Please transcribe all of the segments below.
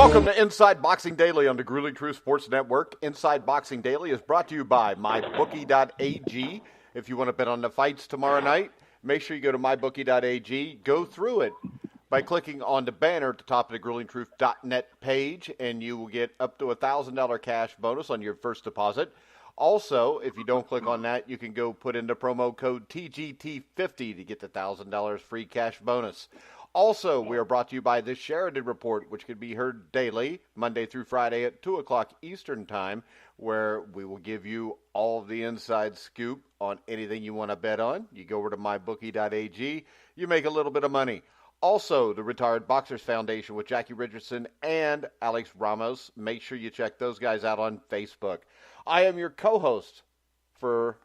Welcome to Inside Boxing Daily on the Grueling Truth Sports Network. Inside Boxing Daily is brought to you by MyBookie.ag. If you want to bet on the fights tomorrow night, make sure you go to MyBookie.ag. Go through it by clicking on the banner at the top of the GruelingTruth.net page, and you will get up to a $1,000 cash bonus on your first deposit. Also, if you don't click on that, you can go put in the promo code TGT50 to get the $1,000 free cash bonus. Also, we are brought to you by the Sheridan Report, which can be heard daily, Monday through Friday at 2 o'clock Eastern Time, where we will give you all of the inside scoop on anything you want to bet on. You go over to mybookie.ag, you make a little bit of money. Also, the Retired Boxers Foundation with Jackie Richardson and Alex Ramos. Make sure you check those guys out on Facebook. I am your co-host for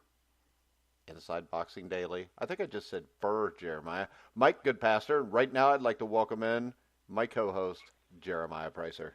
Inside Boxing Daily. I think I just said for Jeremiah. Mike Goodpaster. Right now, I'd like to welcome in my co-host, Jeremiah Preisser.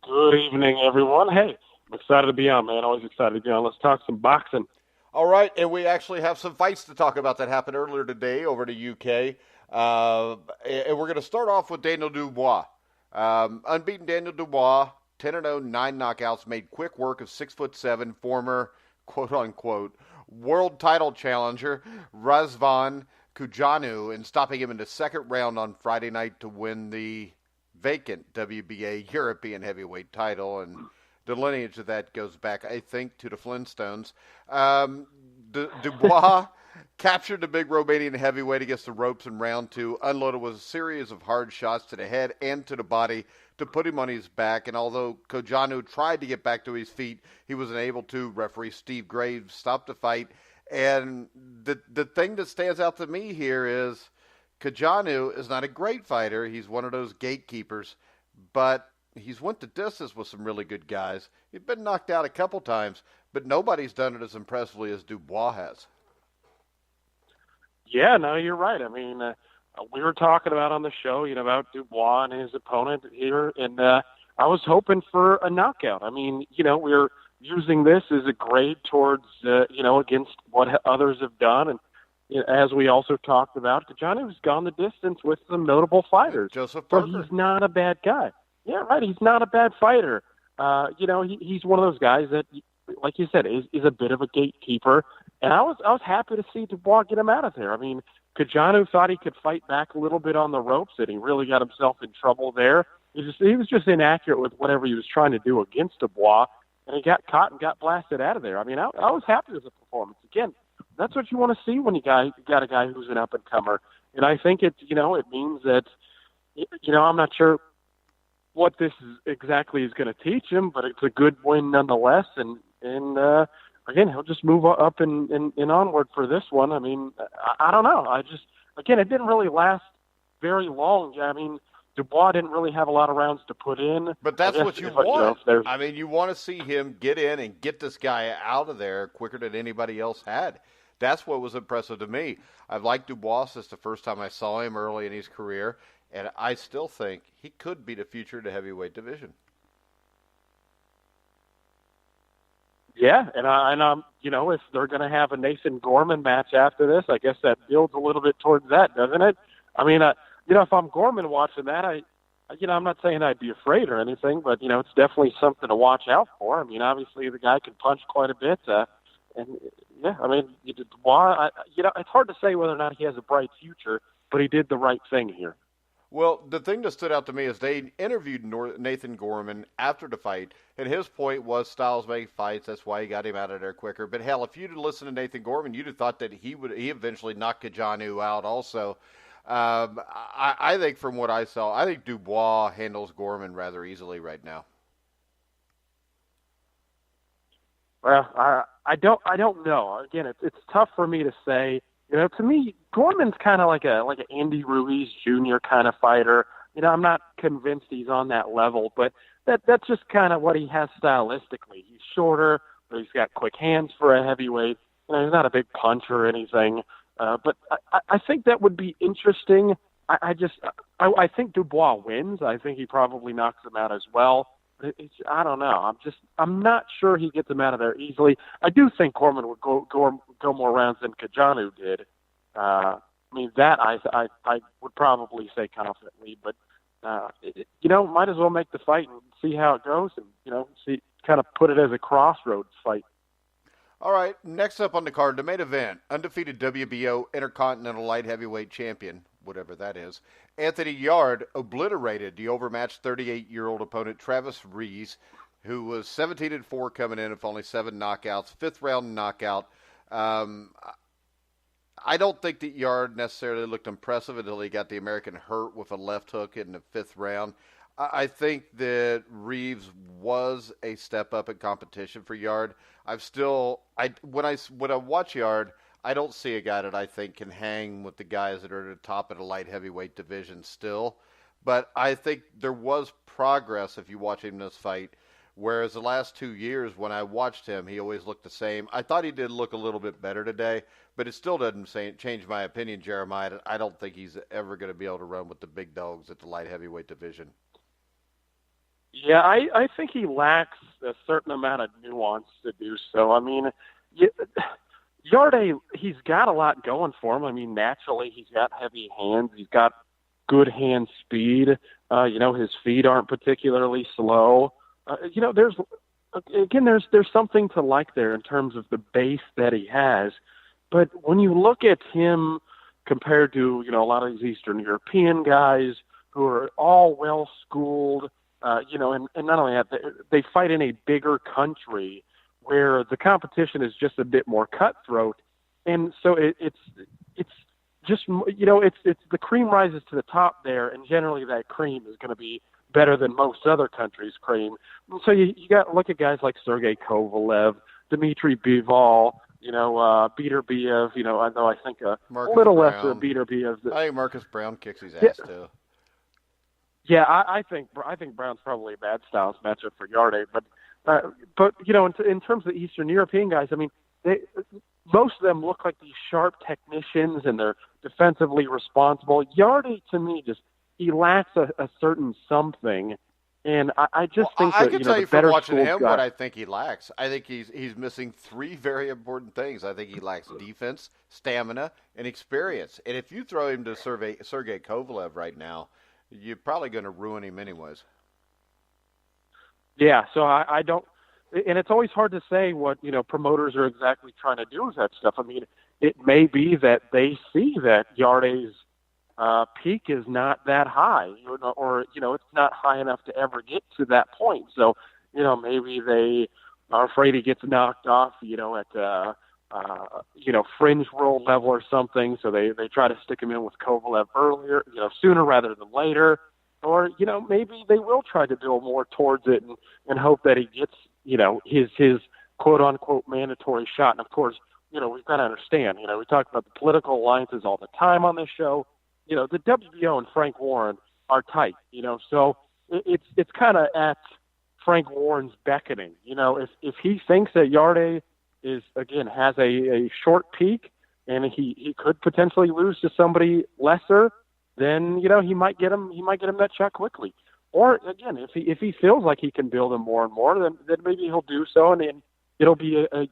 Good evening, everyone. Hey, I'm excited to be on, man. Always excited to be on. Let's talk some boxing. All right, and we actually have some fights to talk about that happened earlier today over to UK. And we're going to start off with Daniel Dubois. Unbeaten Daniel Dubois, 10-0, 9 knockouts, made quick work of 6'7", former quote-unquote world title challenger Razvan Kujanu, and stopping him in the second round on Friday night to win the vacant WBA European heavyweight title. And the lineage of that goes back, I think, to the Flintstones. Dubois captured the big Romanian heavyweight against the ropes in round 2, unloaded with a series of hard shots to the head and to the body to put him on his back. And although Kojanu tried to get back to his feet, he was unable to. Referee Steve Graves stopped the fight. And the thing that stands out to me here is Kojanu is not a great fighter. He's one of those gatekeepers, but he's went the distance with some really good guys. He's been knocked out a couple times, but nobody's done it as impressively as Dubois has. Yeah, no, you're right. I mean, we were talking about on the show, about Dubois and his opponent here, and I was hoping for a knockout. I mean, we're using this as a grade towards, against what others have done. And as we also talked about, Kajanu's gone the distance with some notable fighters. Joseph Parker. So he's not a bad guy. Yeah, right. He's not a bad fighter. He's one of those guys that, like you said, is a bit of a gatekeeper. And I was happy to see Dubois get him out of there. I mean, Kojanu thought he could fight back a little bit on the ropes, and he really got himself in trouble there. He was just inaccurate with whatever he was trying to do against Dubois, and he got caught and got blasted out of there. I mean, I was happy with the performance. Again, that's what you want to see when you got a guy who's an up-and-comer. And I think it means that, I'm not sure what this exactly is going to teach him, but it's a good win nonetheless. And again, he'll just move up and onward for this one. I mean, I don't know. It didn't really last very long. I mean, Dubois didn't really have a lot of rounds to put in. But that's what you want. I mean, you want to see him get in and get this guy out of there quicker than anybody else had. That's what was impressive to me. I've liked Dubois since the first time I saw him early in his career, and I still think he could be the future of the heavyweight division. Yeah, and I'm, if they're going to have a Nathan Gorman match after this, I guess that builds a little bit towards that, doesn't it? I mean, if I'm Gorman watching that, I'm not saying I'd be afraid or anything, but, it's definitely something to watch out for. I mean, obviously the guy can punch quite a bit, and yeah, I mean, Dubois, it's hard to say whether or not he has a bright future, but he did the right thing here. Well, the thing that stood out to me is they interviewed Nathan Gorman after the fight, and his point was styles make fights. That's why he got him out of there quicker. But hell, if you'd listened to Nathan Gorman, you'd have thought that he eventually knocked Kojanu out also. I think from what I saw, I think Dubois handles Gorman rather easily right now. Well, I don't know. Again, it's tough for me to say. To me, Gorman's kind of like an Andy Ruiz Jr. kind of fighter. I'm not convinced he's on that level, but that's just kind of what he has stylistically. He's shorter, but he's got quick hands for a heavyweight. He's not a big puncher or anything. But I think that would be interesting. I think Dubois wins. I think he probably knocks him out as well. I don't know. I'm not sure he gets him out of there easily. I do think Gorman would go more rounds than Kojanu did. That I would probably say confidently, but might as well make the fight and see how it goes, and see, kind of put it as a crossroads fight. All right, next up on the card, the main event, undefeated WBO Intercontinental Light Heavyweight Champion, whatever that is, Anthony Yarde obliterated the overmatched 38-year-old opponent Travis Rees, who was 17-4 coming in with only 7 knockouts, 5th round knockout. I don't think that Yarde necessarily looked impressive until he got the American hurt with a left hook in the 5th round. I think that Reeves was a step up in competition for Yarde. When I watch Yarde, I don't see a guy that I think can hang with the guys that are at the top of the light heavyweight division still. But I think there was progress if you watch him in this fight. Whereas the last 2 years, when I watched him, he always looked the same. I thought he did look a little bit better today, but it still doesn't change my opinion, Jeremiah. I don't think he's ever going to be able to run with the big dogs at the light heavyweight division. Yeah, I think he lacks a certain amount of nuance to do so. I mean, Yarde, he's got a lot going for him. I mean, naturally, he's got heavy hands. He's got good hand speed. His feet aren't particularly slow. There's something to like there in terms of the base that he has. But when you look at him compared to, a lot of these Eastern European guys who are all well-schooled, and not only that, they fight in a bigger country where the competition is just a bit more cutthroat. And so it's just, it's the cream rises to the top there, and generally that cream is going to be better than most other countries' cream. So you got to look at guys like Sergey Kovalev, Dmitry Bivol, Beterbiev, although I think a little less than Beterbiev. I think Marcus Brown kicks his ass too. Yeah, I think Brown's probably a bad styles matchup for Yarde, but in terms of the Eastern European guys, I mean, most of them look like these sharp technicians and they're defensively responsible. Yarde, to me, he lacks a certain something, and I just think that, I can tell you from watching him guy, what I think he lacks. I think he's missing 3 very important things. I think he lacks defense, stamina, and experience. And if you throw him to Sergey Kovalev right now, you're probably going to ruin him anyways. Yeah, so I don't, and it's always hard to say what, promoters are exactly trying to do with that stuff. I mean, it may be that they see that Yarde's peak is not that high, or it's not high enough to ever get to that point. So, maybe they are afraid he gets knocked off, at fringe world level or something. So they try to stick him in with Kovalev earlier, sooner rather than later. Or, maybe they will try to build more towards it and hope that he gets, his quote unquote mandatory shot. And of course, we've got to understand, we talk about the political alliances all the time on this show. The WBO and Frank Warren are tight, so it's kind of at Frank Warren's beckoning. If he thinks that Yarde has a short peak and he could potentially lose to somebody lesser, then, he might get him that shot quickly. Or again, if he feels like he can build him more and more, then maybe he'll do so, and then it'll be a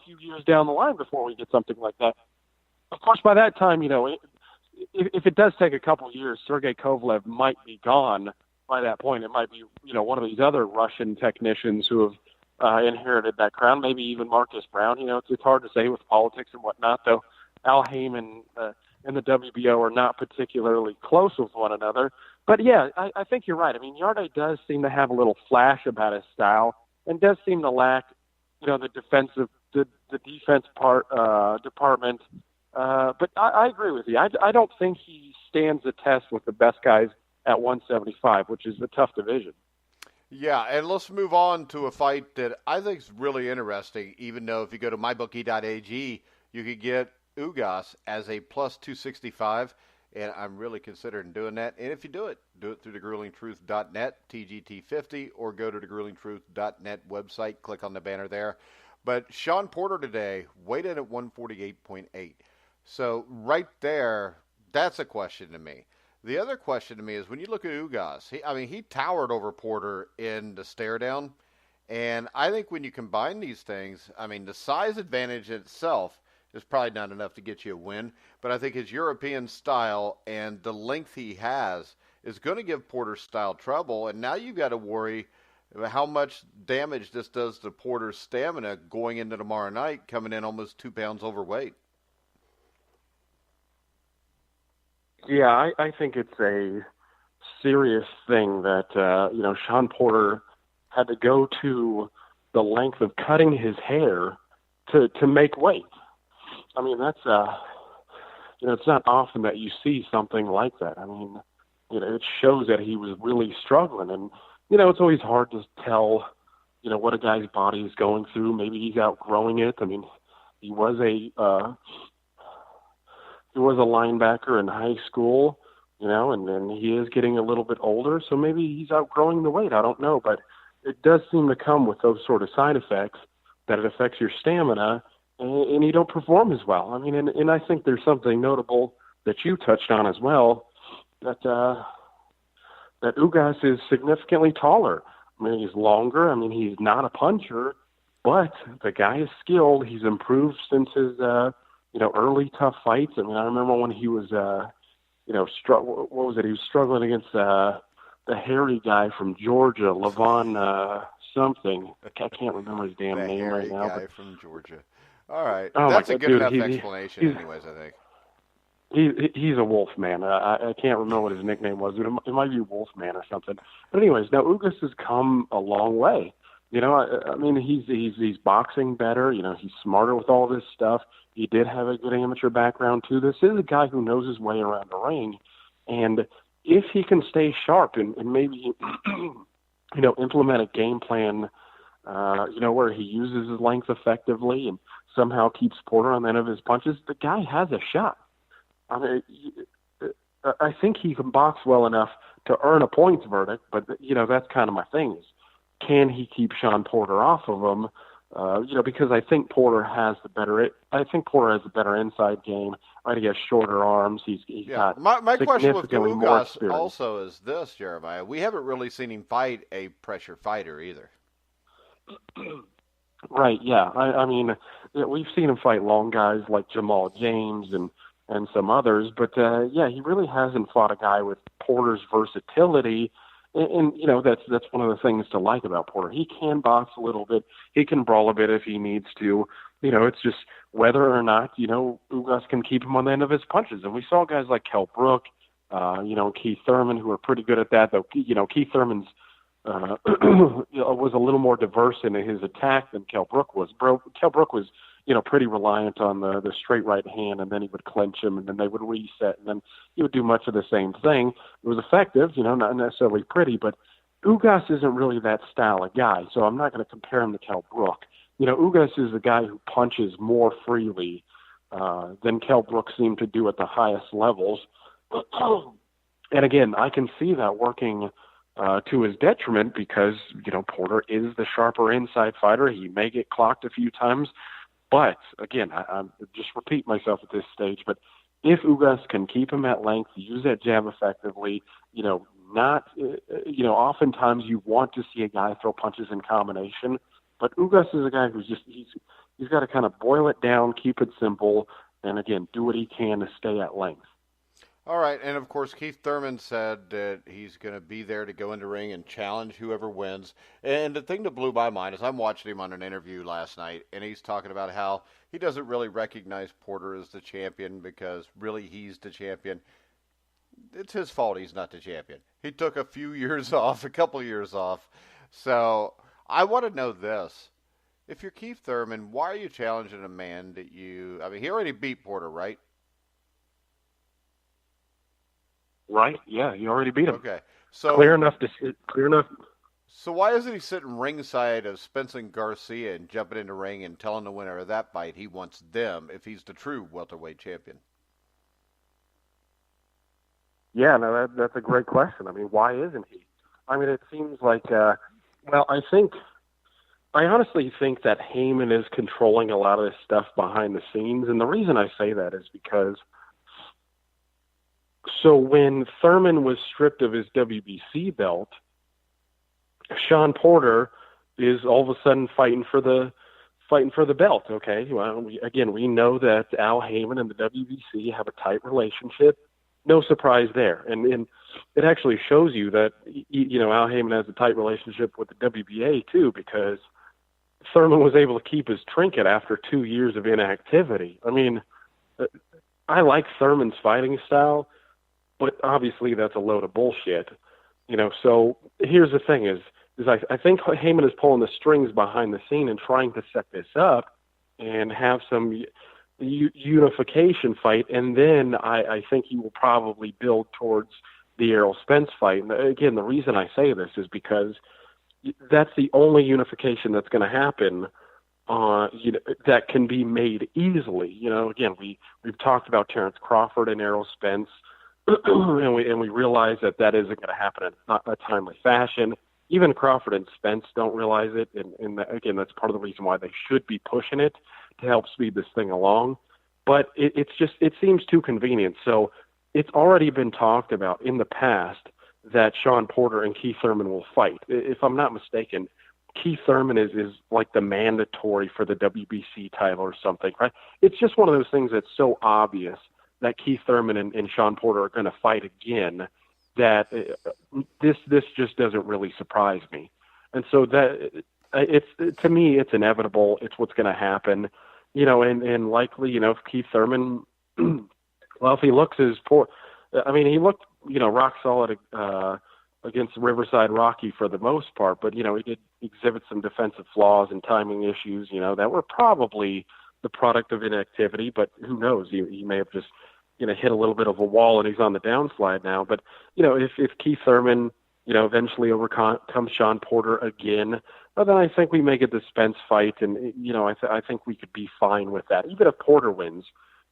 few years down the line before we get something like that. Of course, by that time, if it does take a couple of years, Sergey Kovalev might be gone by that point. It might be, one of these other Russian technicians who have inherited that crown, maybe even Marcus Brown. It's hard to say with politics and whatnot, though. Al Heyman and the WBO are not particularly close with one another. But, yeah, I think you're right. I mean, Yarde does seem to have a little flash about his style and does seem to lack, the defense department. But I agree with you. I don't think he stands the test with the best guys at 175, which is a tough division. Yeah, and let's move on to a fight that I think is really interesting, even though if you go to mybookie.ag, you could get Ugas as a plus 265, and I'm really considering doing that. And if you do it through thegruelingtruth.net, TGT50, or go to thegruelingtruth.net website, click on the banner there. But Sean Porter today weighed in at 148.8. So right there, that's a question to me. The other question to me is when you look at Ugas, he towered over Porter in the stare down. And I think when you combine these things, the size advantage in itself is probably not enough to get you a win. But I think his European style and the length he has is going to give Porter's style trouble. And now you've got to worry about how much damage this does to Porter's stamina going into tomorrow night, coming in almost 2 pounds overweight. Yeah, I think it's a serious thing that, Shawn Porter had to go to the length of cutting his hair to make weight. I mean, that's, it's not often that you see something like that. I mean, it shows that he was really struggling. And, it's always hard to tell, what a guy's body is going through. Maybe he's outgrowing it. I mean, he was a linebacker in high school, and then he is getting a little bit older, so maybe he's outgrowing the weight. I don't know, but it does seem to come with those sort of side effects that it affects your stamina, and you don't perform as well. I mean, and I think there's something notable that you touched on as well, that Ugas is significantly taller. I mean, he's longer. I mean, he's not a puncher, but the guy is skilled. He's improved since his early tough fights. I mean, I remember when he was, he was struggling against the hairy guy from Georgia, Levon something. I can't remember his damn name right now. The hairy guy from Georgia. All right. That's a good enough explanation anyways, I think. He's a wolf man. I can't remember what his nickname was. It might be Wolf Man or something. But anyways, now Ugas has come a long way. I mean, he's boxing better. He's smarter with all this stuff. He did have a good amateur background too. This is a guy who knows his way around the ring, and if he can stay sharp and maybe, implement a game plan, where he uses his length effectively and somehow keeps Porter on the end of his punches, the guy has a shot. I mean, I think he can box well enough to earn a points verdict, but that's kind of my thing is, can he keep Shawn Porter off of him? Because I think Porter has the better inside game. Right, he has shorter arms. He's got my question with Ugas also is this, Jeremiah. We haven't really seen him fight a pressure fighter either. Right. Yeah. I mean, we've seen him fight long guys like Jamal James and some others, but he really hasn't fought a guy with Porter's versatility. And that's one of the things to like about Porter. He can box a little bit. He can brawl a bit if he needs to. It's just whether or not, Ugas can keep him on the end of his punches. And we saw guys like Kell Brook, Keith Thurman, who are pretty good at that. Though, Keith Thurman's was a little more diverse in his attack than Kell Brook was. Kell Brook was, pretty reliant on the straight right hand, and then he would clench him, and then they would reset, and then he would do much of the same thing. It was effective, not necessarily pretty, but Ugas isn't really that style of guy, so I'm not going to compare him to Kell Brook. Ugas is a guy who punches more freely than Kell Brook seemed to do at the highest levels. And again, I can see that working to his detriment because, Porter is the sharper inside fighter. He may get clocked a few times. But, again, I'm just repeat myself at this stage, but if Ugas can keep him at length, use that jab effectively, oftentimes you want to see a guy throw punches in combination, but Ugas is a guy who's he's got to kind of boil it down, keep it simple, and, again, do what he can to stay at length. All right, and of course, Keith Thurman said that he's going to be there to go into ring and challenge whoever wins. And the thing that blew my mind is I'm watching him on an interview last night, and he's talking about how he doesn't really recognize Porter as the champion because really he's the champion. It's his fault he's not the champion. He took a couple years off. So I want to know this. If you're Keith Thurman, why are you challenging a man that he already beat Porter, right? Right, yeah, you already beat him. Okay, so clear enough. So why isn't he sitting ringside of Spencer Garcia and jumping in the ring and telling the winner of that fight he wants them if he's the true welterweight champion? Yeah, no, that's a great question. I mean, why isn't he? I mean, it seems like, I honestly think that Heyman is controlling a lot of this stuff behind the scenes, and the reason I say that is because. So when Thurman was stripped of his WBC belt, Shawn Porter is all of a sudden fighting for the belt. Okay, well, we know that Al Heyman and the WBC have a tight relationship. No surprise there. And it actually shows you that, Al Heyman has a tight relationship with the WBA too, because Thurman was able to keep his trinket after 2 years of inactivity. I mean, I like Thurman's fighting style, but obviously that's a load of bullshit. So here's the thing is I think Heyman is pulling the strings behind the scene and trying to set this up and have some unification fight, and then I think he will probably build towards the Errol Spence fight. And again, the reason I say this is because that's the only unification that's going to happen that can be made easily. Again, we've talked about Terrence Crawford and Errol Spence, and we realize that isn't going to happen in a timely fashion. Even Crawford and Spence don't realize it, and again, that's part of the reason why they should be pushing it to help speed this thing along. But it seems too convenient. So it's already been talked about in the past that Sean Porter and Keith Thurman will fight. If I'm not mistaken, Keith Thurman is like the mandatory for the WBC title or something, right? It's just one of those things that's so obvious that Keith Thurman and Sean Porter are going to fight again that this just doesn't really surprise me. And so to me, it's inevitable. It's what's going to happen, and likely, if Keith Thurman, well, if he looks he looked, rock solid against Riverside Rocky for the most part, but, he did exhibit some defensive flaws and timing issues, that were probably the product of inactivity, but who knows? He may have just, hit a little bit of a wall and he's on the downslide now. But, if Keith Thurman, eventually overcomes Sean Porter again, well, then I think we may get the Spence fight, and, I think we could be fine with that. Even if Porter wins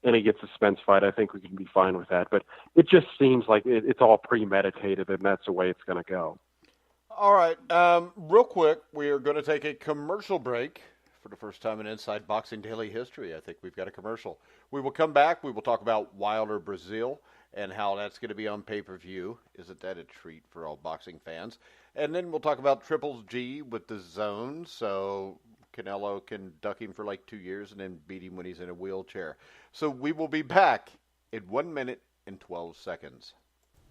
and he gets a Spence fight, I think we can be fine with that. But it just seems like it's all premeditated, and that's the way it's going to go. All right. Real quick, we are going to take a commercial break. For the first time in Inside Boxing Daily history, I think we've got a commercial. We will come back. We will talk about Wilder-Breazeale and how that's going to be on pay-per-view. Isn't that a treat for all boxing fans? And then we'll talk about Triple G with the zone, so Canelo can duck him for like 2 years and then beat him when he's in a wheelchair. So we will be back in 1 minute and 12 seconds.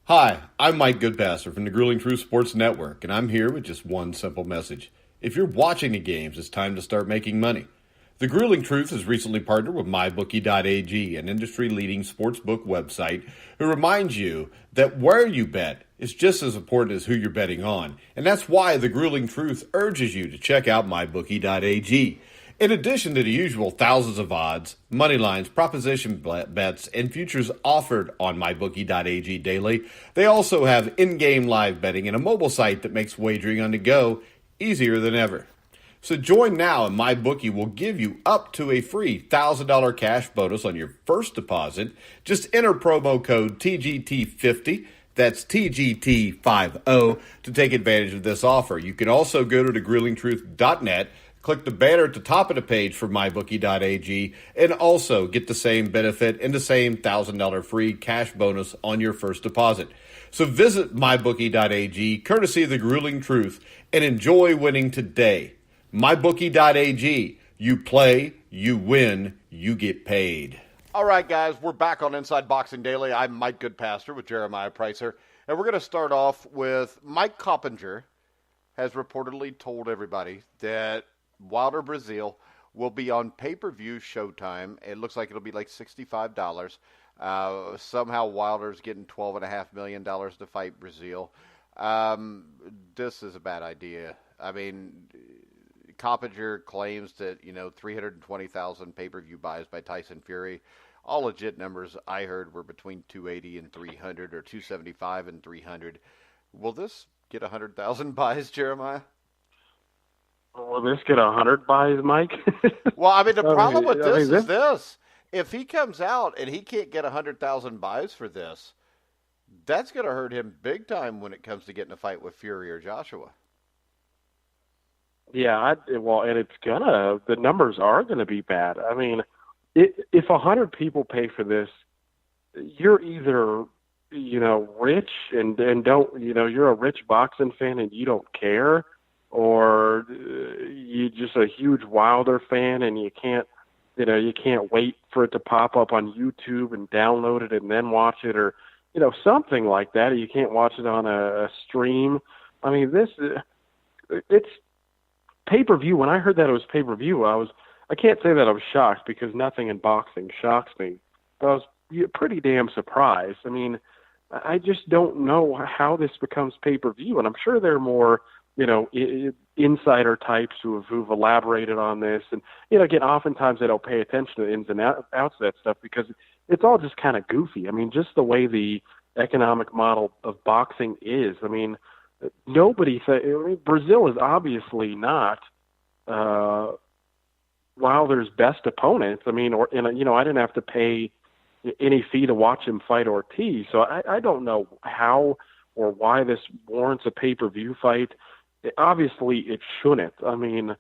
Hi, I'm Mike Goodpaster from the Grueling Truth Sports Network, and I'm here with just one simple message. If you're watching the games, it's time to start making money. The Grueling Truth has recently partnered with MyBookie.ag, an industry-leading sportsbook website, who reminds you that where you bet is just as important as who you're betting on, and that's why the Grueling Truth urges you to check out MyBookie.ag. In addition to the usual thousands of odds, money lines, proposition bets, and futures offered on MyBookie.ag daily, they also have in-game live betting and a mobile site that makes wagering on the go easier than ever. So join now and MyBookie will give you up to a free $1,000 cash bonus on your first deposit. Just enter promo code TGT50, that's TGT50, to take advantage of this offer. You can also go to thegruelingtruth.net, click the banner at the top of the page for MyBookie.ag, and also get the same benefit and the same $1,000 free cash bonus on your first deposit. So visit MyBookie.ag, courtesy of the Grueling Truth, and enjoy winning today. MyBookie.ag. You play, you win, you get paid. All right, guys, we're back on Inside Boxing Daily. I'm Mike Goodpaster with Jeremiah Preisser, and we're going to start off with Mike Coppinger has reportedly told everybody that Wilder-Breazeale will be on pay-per-view Showtime. It looks like it'll be like $65. Somehow Wilder's getting $12.5 million to fight Breazeale. This is a bad idea. I mean, Coppinger claims that, 320,000 pay-per-view buys by Tyson Fury. All legit numbers I heard were between 280 and 300 or 275 and 300. Will this get 100,000 buys, Jeremiah? Will this get 100 buys, Mike? Well, I mean, the problem with this is this. If he comes out and he can't get 100,000 buys for this, that's going to hurt him big time when it comes to getting a fight with Fury or Joshua. Yeah, and the numbers are going to be bad. I mean, if 100 people pay for this, you're either, rich and don't, you're a rich boxing fan and you don't care, or you're just a huge Wilder fan and you can't wait for it to pop up on YouTube and download it and then watch it, or, something like that. You can't watch it on a stream. I mean, it's pay-per-view. When I heard that it was pay-per-view, I can't say that I was shocked because nothing in boxing shocks me. But I was pretty damn surprised. I mean, I just don't know how this becomes pay-per-view, and I'm sure there are more, insider types who've elaborated on this. And, again, oftentimes they don't pay attention to the ins and outs of that stuff because it's all just kind of goofy. I mean, just the way the economic model of boxing is. I mean, Breazeale is obviously not Wilder's best opponent. I mean, I didn't have to pay any fee to watch him fight Ortiz, so I don't know how or why this warrants a pay-per-view fight. Obviously, it shouldn't. I mean,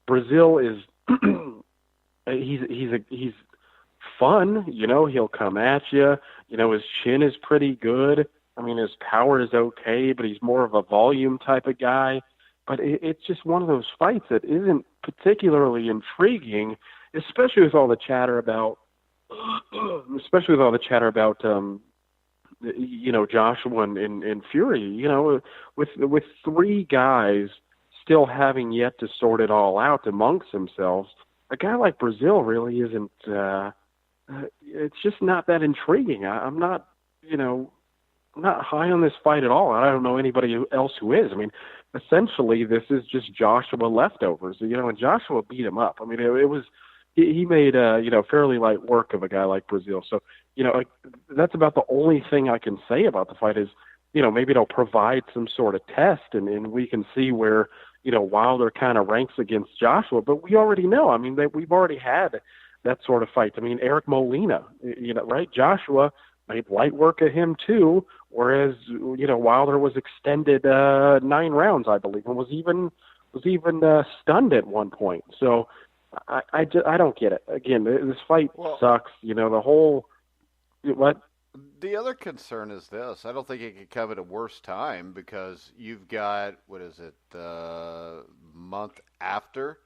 Breazeale is he's fun. He'll come at you. His chin is pretty good. I mean, his power is okay, but he's more of a volume type of guy. But it's just one of those fights that isn't particularly intriguing, especially with all the chatter about, Joshua and Fury. With three guys still having yet to sort it all out amongst themselves, a guy like Breazeale really isn't. It's just not that intriguing. I'm not, not high on this fight at all. I don't know anybody else who is. I mean, essentially, this is just Joshua leftovers. And Joshua beat him up. I mean, it was he made fairly light work of a guy like Breazeale. So that's about the only thing I can say about the fight is maybe it'll provide some sort of test, and we can see where Wilder kind of ranks against Joshua. But we already know. I mean, we've already had that sort of fight. I mean, Eric Molina, right? Joshua made light work of him too, whereas Wilder was extended 9 rounds, I believe, and was even stunned at one point. So I don't get it. Again, this fight sucks. The whole what. The other concern is this. I don't think it could come at a worse time because you've got, the month after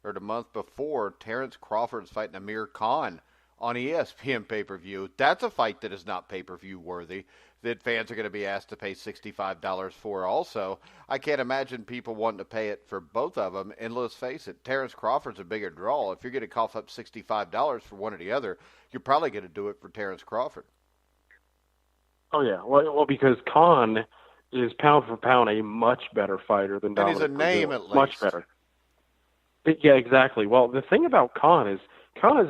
or the month before, Terrence Crawford's fighting Amir Khan on ESPN pay-per-view. That's a fight that is not pay-per-view worthy, that fans are going to be asked to pay $65 for also. I can't imagine people wanting to pay it for both of them. And let's face it, Terrence Crawford's a bigger draw. If you're going to cough up $65 for one or the other, you're probably going to do it for Terrence Crawford. Oh, yeah. Well, because Khan is pound for pound a much better fighter than Dominic Breazeale. And he's a name at least. Much better. Yeah, exactly. Well, the thing about Khan is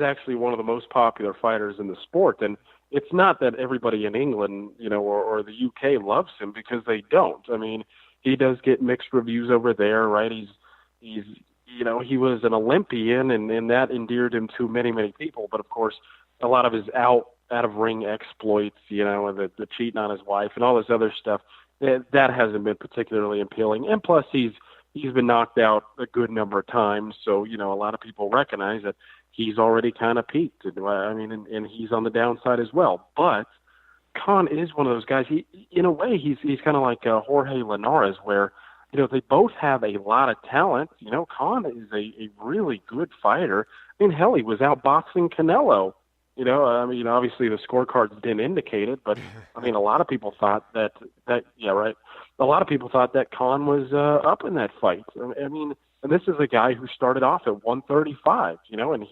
actually one of the most popular fighters in the sport, and it's not that everybody in England, or the UK loves him, because they don't. I mean, he does get mixed reviews over there, right? He was an Olympian, and that endeared him to many, many people. But of course, a lot of his out of ring exploits, and the cheating on his wife and all this other stuff, that hasn't been particularly appealing. And plus, he's been knocked out a good number of times, so a lot of people recognize that he's already kind of peaked. I mean, and he's on the downside as well. But Khan is one of those guys. He, in a way, he's kind of like Jorge Linares, where they both have a lot of talent. Khan is a really good fighter. I mean, hell, he was outboxing Canelo. I mean, obviously the scorecards didn't indicate it, but I mean, a lot of people thought that yeah, right. A lot of people thought that Khan was up in that fight. I mean, and this is a guy who started off at 135, and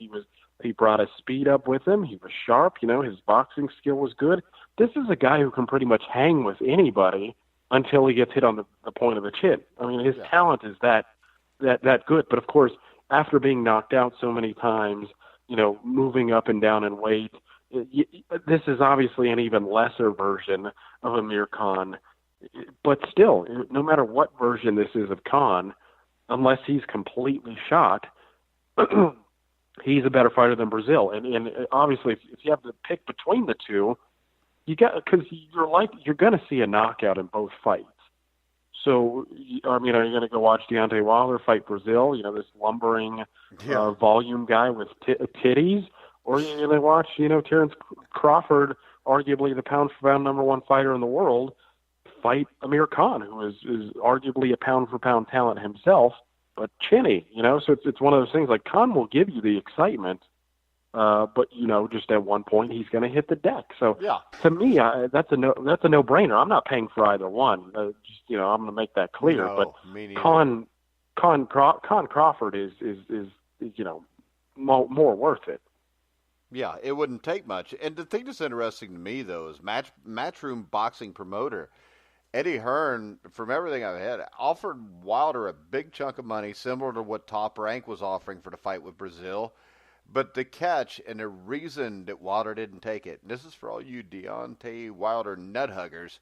he brought his speed up with him. He was sharp, his boxing skill was good. This is a guy who can pretty much hang with anybody until he gets hit on the point of the chin. I mean, his talent is that good. But of course, after being knocked out so many times, moving up and down in weight, this is obviously an even lesser version of Amir Khan. But still, no matter what version this is of Khan, unless he's completely shot, he's a better fighter than Breazeale. And obviously, if you have to pick between the two, because you're going to see a knockout in both fights. So, I mean, are you going to go watch Deontay Wilder fight Breazeale, this lumbering volume guy with titties? Or are you going to watch, Terrence Crawford, arguably the pound-for-pound number one fighter in the world, fight Amir Khan, who is arguably a pound-for-pound talent himself, but chinny, So it's one of those things, like, Khan will give you the excitement, but just at one point he's going to hit the deck. So Yeah. to me, that's a no-brainer. I'm not paying for either one. I'm going to make that clear. No, but me neither. Con Crawford is more worth it. Yeah, it wouldn't take much. And the thing that's interesting to me, though, is Matchroom boxing promoter Eddie Hearn, from everything I've had, offered Wilder a big chunk of money, similar to what Top Rank was offering for the fight with Breazeale. But the catch and the reason that Wilder didn't take it, and this is for all you Deontay Wilder nut huggers,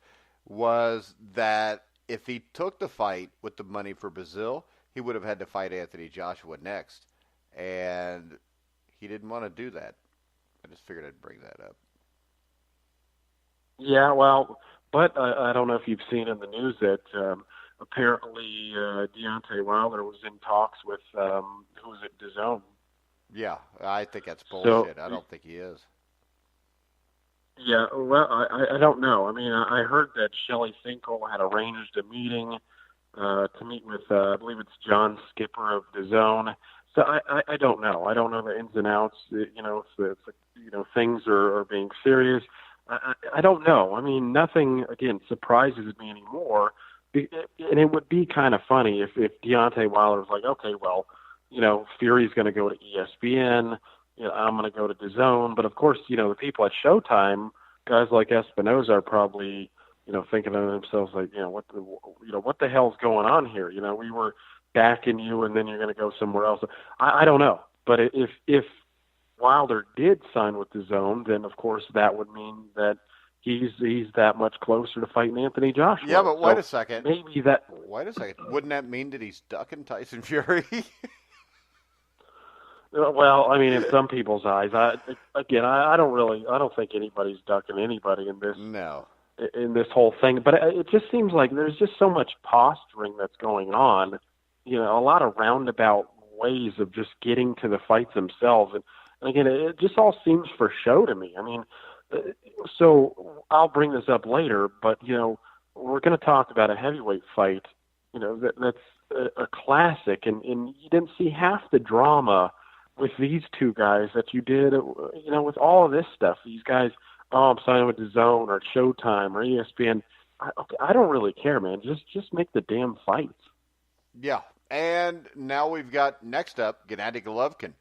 was that if he took the fight with the money for Breazeale, he would have had to fight Anthony Joshua next. And he didn't want to do that. I just figured I'd bring that up. Yeah, well, but I don't know if you've seen in the news that apparently Deontay Wilder was in talks with, who was it, DAZN. Yeah, I think that's bullshit. I don't think he is. Yeah, well, I don't know. I mean, I heard that Shelley Finkel had arranged a meeting to meet with, I believe it's John Skipper of DAZN. So I don't know. I don't know the ins and outs. If things are being serious. I don't know. I mean, nothing again surprises me anymore. And it would be kind of funny if Deontay Wilder was like, okay, well, Fury's going to go to ESPN. I'm going to go to DAZN. But of course, the people at Showtime, guys like Espinoza, are probably thinking to themselves like, what the hell's going on here? We were backing you, and then you're going to go somewhere else. I don't know. But if Wilder did sign with DAZN, then of course that would mean that he's that much closer to fighting Anthony Joshua. Yeah, but wait a second. Wait a second. Wouldn't that mean that he's ducking Tyson Fury? Well, I mean, in some people's eyes, I don't think anybody's ducking anybody in this. No. In this whole thing, but it just seems like there's just so much posturing that's going on. A lot of roundabout ways of just getting to the fights themselves, and again, it just all seems for show to me. I mean, so I'll bring this up later, but we're going to talk about a heavyweight fight. That's a classic, and you didn't see half the drama with these two guys that you did, with all of this stuff. These guys, I'm signing with DAZN or Showtime or ESPN. I don't really care, man. Just make the damn fights. Yeah, and now we've got next up, Gennady Golovkin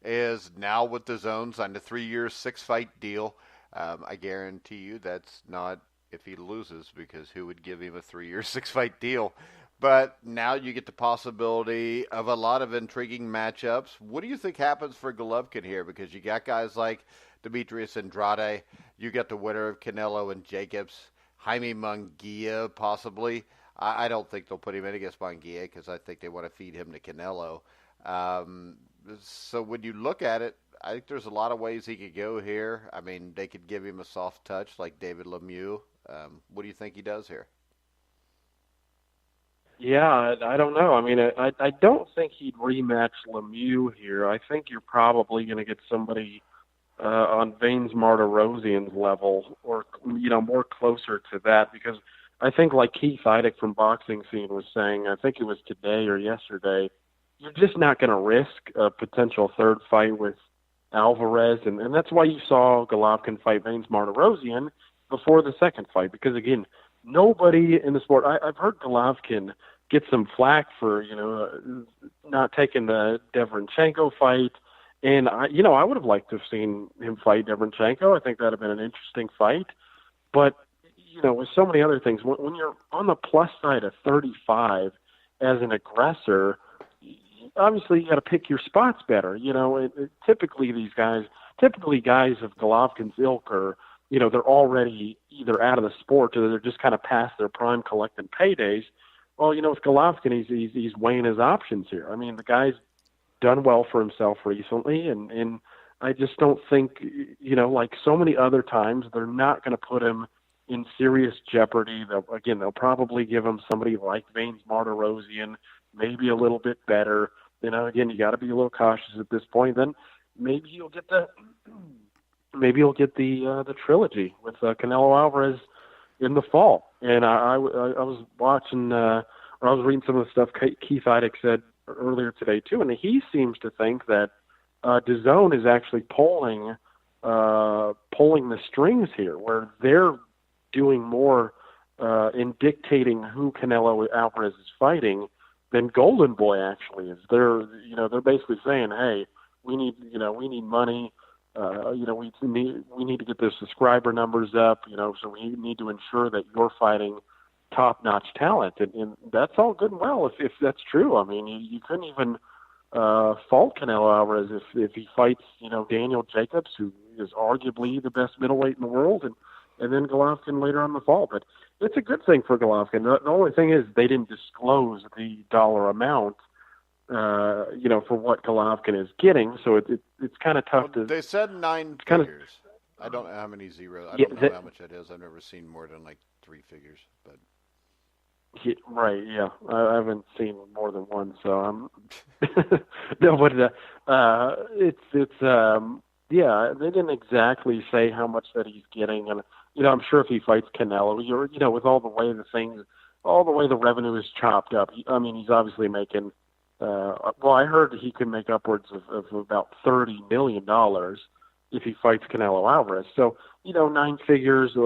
is now with DAZN, signed a 3-year, 6-fight deal. I guarantee you that's not if he loses, because who would give him a 3-year, 6-fight deal? But now you get the possibility of a lot of intriguing matchups. What do you think happens for Golovkin here? Because you got guys like Demetrius Andrade, you got the winner of Canelo and Jacobs, Jaime Munguia possibly. I don't think they'll put him in against Munguia because I think they want to feed him to Canelo. So when you look at it, I think there's a lot of ways he could go here. I mean, they could give him a soft touch like David Lemieux. What do you think he does here? Yeah, I don't know. I mean, I don't think he'd rematch Lemieux here. I think you're probably going to get somebody on Vanes Martirosyan's level, or more closer to that, because I think like Keith Idec from Boxing Scene was saying, I think it was today or yesterday, you're just not going to risk a potential third fight with Alvarez, and that's why you saw Golovkin fight Vanes Martirosyan before the second fight, because again, nobody in the sport. I've heard Golovkin get some flack for not taking the Derevyanchenko fight, and I would have liked to have seen him fight Derevyanchenko. I think that'd have been an interesting fight, but with so many other things, when you're on the plus side of 35 as an aggressor, obviously you got to pick your spots better. Typically guys of Golovkin's ilk are, they're already either out of the sport or they're just kind of past their prime collecting paydays. Well, with Golovkin, he's weighing his options here. I mean, the guy's done well for himself recently, and I just don't think, like so many other times, they're not going to put him in serious jeopardy. They'll probably give him somebody like Vanes Martirosyan, maybe a little bit better. Again, you got to be a little cautious at this point. Then maybe you'll get the trilogy with Canelo Alvarez in the fall. And I was watching, or I was reading some of the stuff Keith Idec said earlier today too, and he seems to think that DAZN is actually pulling the strings here, where they're doing more in dictating who Canelo Alvarez is fighting than Golden Boy actually is. They're basically saying, hey, we need money. We need to get the subscriber numbers up. So we need to ensure that you're fighting top-notch talent, and that's all good and well if that's true. I mean, you couldn't even fault Canelo Alvarez if he fights Daniel Jacobs, who is arguably the best middleweight in the world, and then Golovkin later on in the fall. But it's a good thing for Golovkin. The only thing is they didn't disclose the dollar amount, for what Golovkin is getting. So it's kind of tough to. They said 9 figures. I don't know how many zeros. I don't know how much that is. I've never seen more than like 3 figures, but. Yeah, right. Yeah, I haven't seen more than one, so no. But yeah. They didn't exactly say how much that he's getting, and I'm sure if he fights Canelo, with all the way the revenue is chopped up. I mean, he's obviously making. I heard he could make upwards of about $30 million if he fights Canelo Alvarez. So 9 figures.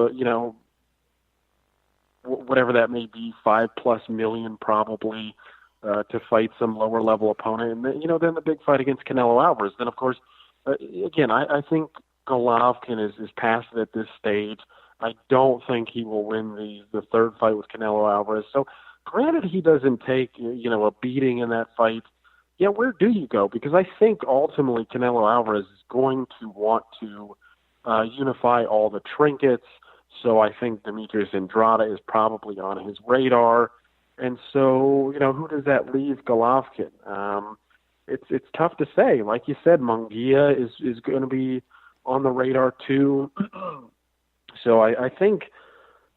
Whatever that may be, $5+ million probably to fight some lower level opponent, and then the big fight against Canelo Alvarez. Then of course, again, I think Golovkin is past it at this stage. I don't think he will win the third fight with Canelo Alvarez. So, granted, he doesn't take a beating in that fight. Yeah, where do you go? Because I think ultimately Canelo Alvarez is going to want to unify all the trinkets. So I think Demetrius Andrade is probably on his radar. And so, who does that leave Golovkin? It's tough to say. Like you said, Munguia is going to be on the radar too. So I think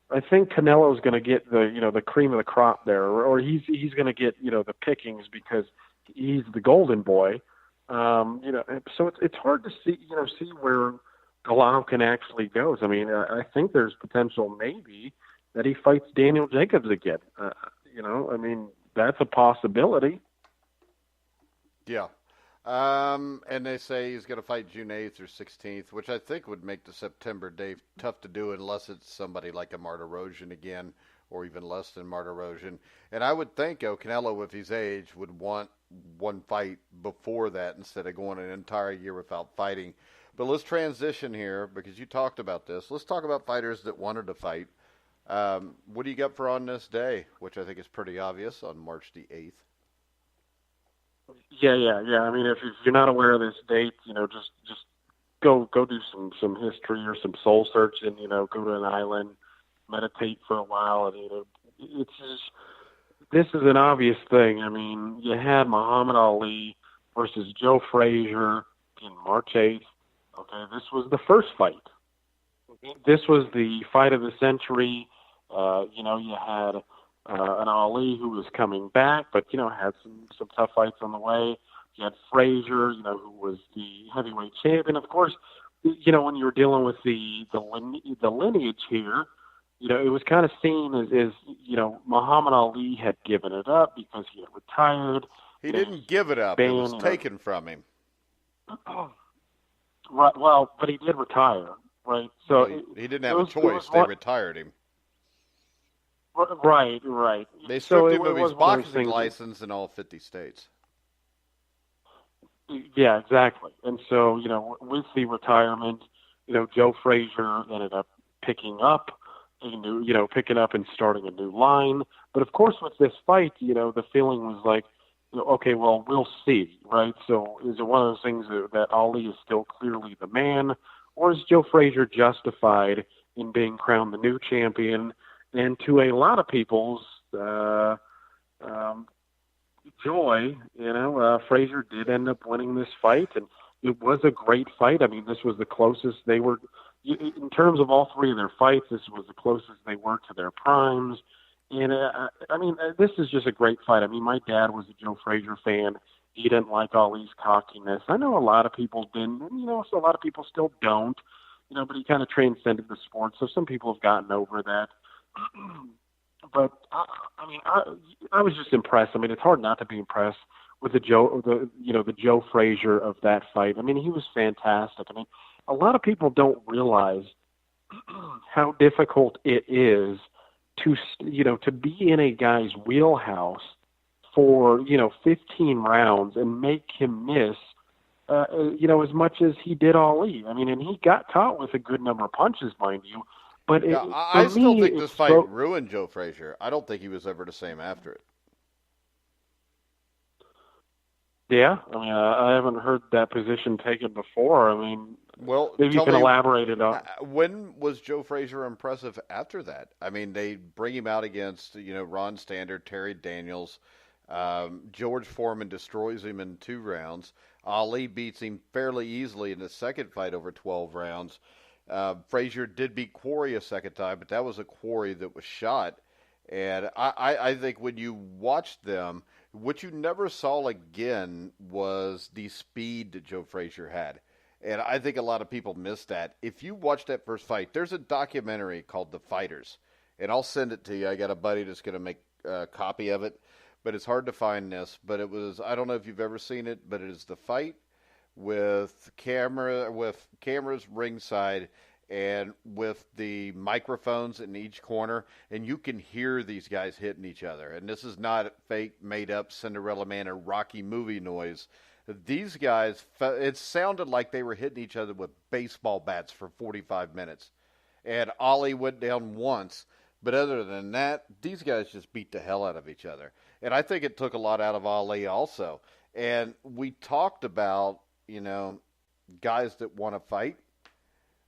Canelo is going to get the cream of the crop there, or he's going to get the pickings because he's the golden boy. So it's hard to see where Golovkin actually goes. I mean, I think there's potential maybe that he fights Daniel Jacobs again. I mean, that's a possibility. Yeah. And they say he's going to fight June 8th or 16th, which I think would make the September date tough to do unless it's somebody like a Martirosyan again, or even less than Martirosyan. And I would think, Canelo, with his age, would want one fight before that instead of going an entire year without fighting. But let's transition here, because you talked about this. Let's talk about fighters that wanted to fight. What do you got for on this day, which I think is pretty obvious, on March the 8th? Yeah. I mean, if you're not aware of this date, just go do some history or some soul searching. Go to an island, meditate for a while, and it's just, this is an obvious thing. I mean, you had Muhammad Ali versus Joe Frazier in March 8th. Okay, this was the first fight. This was the fight of the century. You had an Ali who was coming back, but had some tough fights on the way. You had Frazier, who was the heavyweight champion. Of course, when you're dealing with the lineage here, it was kind of seen as Muhammad Ali had given it up because he had retired. He didn't give it up; it was taken from him. Right. Well, but he did retire, right? So he didn't have a choice. They retired him. Right. They stripped him of his boxing license in all 50 states. Yeah, exactly. And so, with the retirement, Joe Frazier ended up picking up and starting a new line. But of course, with this fight, the feeling was like, okay, well, we'll see, right? So is it one of those things that Ali is still clearly the man, or is Joe Frazier justified in being crowned the new champion? And to a lot of people's joy, Frazier did end up winning this fight, and it was a great fight. I mean, this was the closest they were, in terms of all three of their fights, this was the closest they were to their primes. And, this is just a great fight. I mean, my dad was a Joe Frazier fan. He didn't like Ali's cockiness. I know a lot of people didn't, and, so a lot of people still don't, but he kind of transcended the sport. So some people have gotten over that. But, I was just impressed. I mean, it's hard not to be impressed with the Joe Frazier of that fight. I mean, he was fantastic. I mean, a lot of people don't realize how difficult it is to be in a guy's wheelhouse for 15 rounds and make him miss as much as he did Ali. I mean, and he got caught with a good number of punches, mind you. But I still think this fight ruined Joe Frazier. I don't think he was ever the same after it. Yeah, I mean, I haven't heard that position taken before. I mean, well, maybe you can elaborate it on. When was Joe Frazier impressive after that? I mean, they bring him out against Ron Standard, Terry Daniels. George Foreman destroys him in 2 rounds. Ali beats him fairly easily in the second fight over 12 rounds. Frazier did beat Quarry a second time, but that was a Quarry that was shot. And I think when you watched them, what you never saw again was the speed that Joe Frazier had. And I think a lot of people missed that. If you watch that first fight, there's a documentary called The Fighters. And I'll send it to you. I got a buddy that's going to make a copy of it. But it's hard to find this. But it was, I don't know if you've ever seen it, but it is the fight with cameras ringside and with the microphones in each corner, and you can hear these guys hitting each other. And this is not fake, made-up Cinderella Man or Rocky movie noise. These guys, it sounded like they were hitting each other with baseball bats for 45 minutes. And Ali went down once, but other than that, these guys just beat the hell out of each other. And I think it took a lot out of Ali also. And we talked about, guys that want to fight.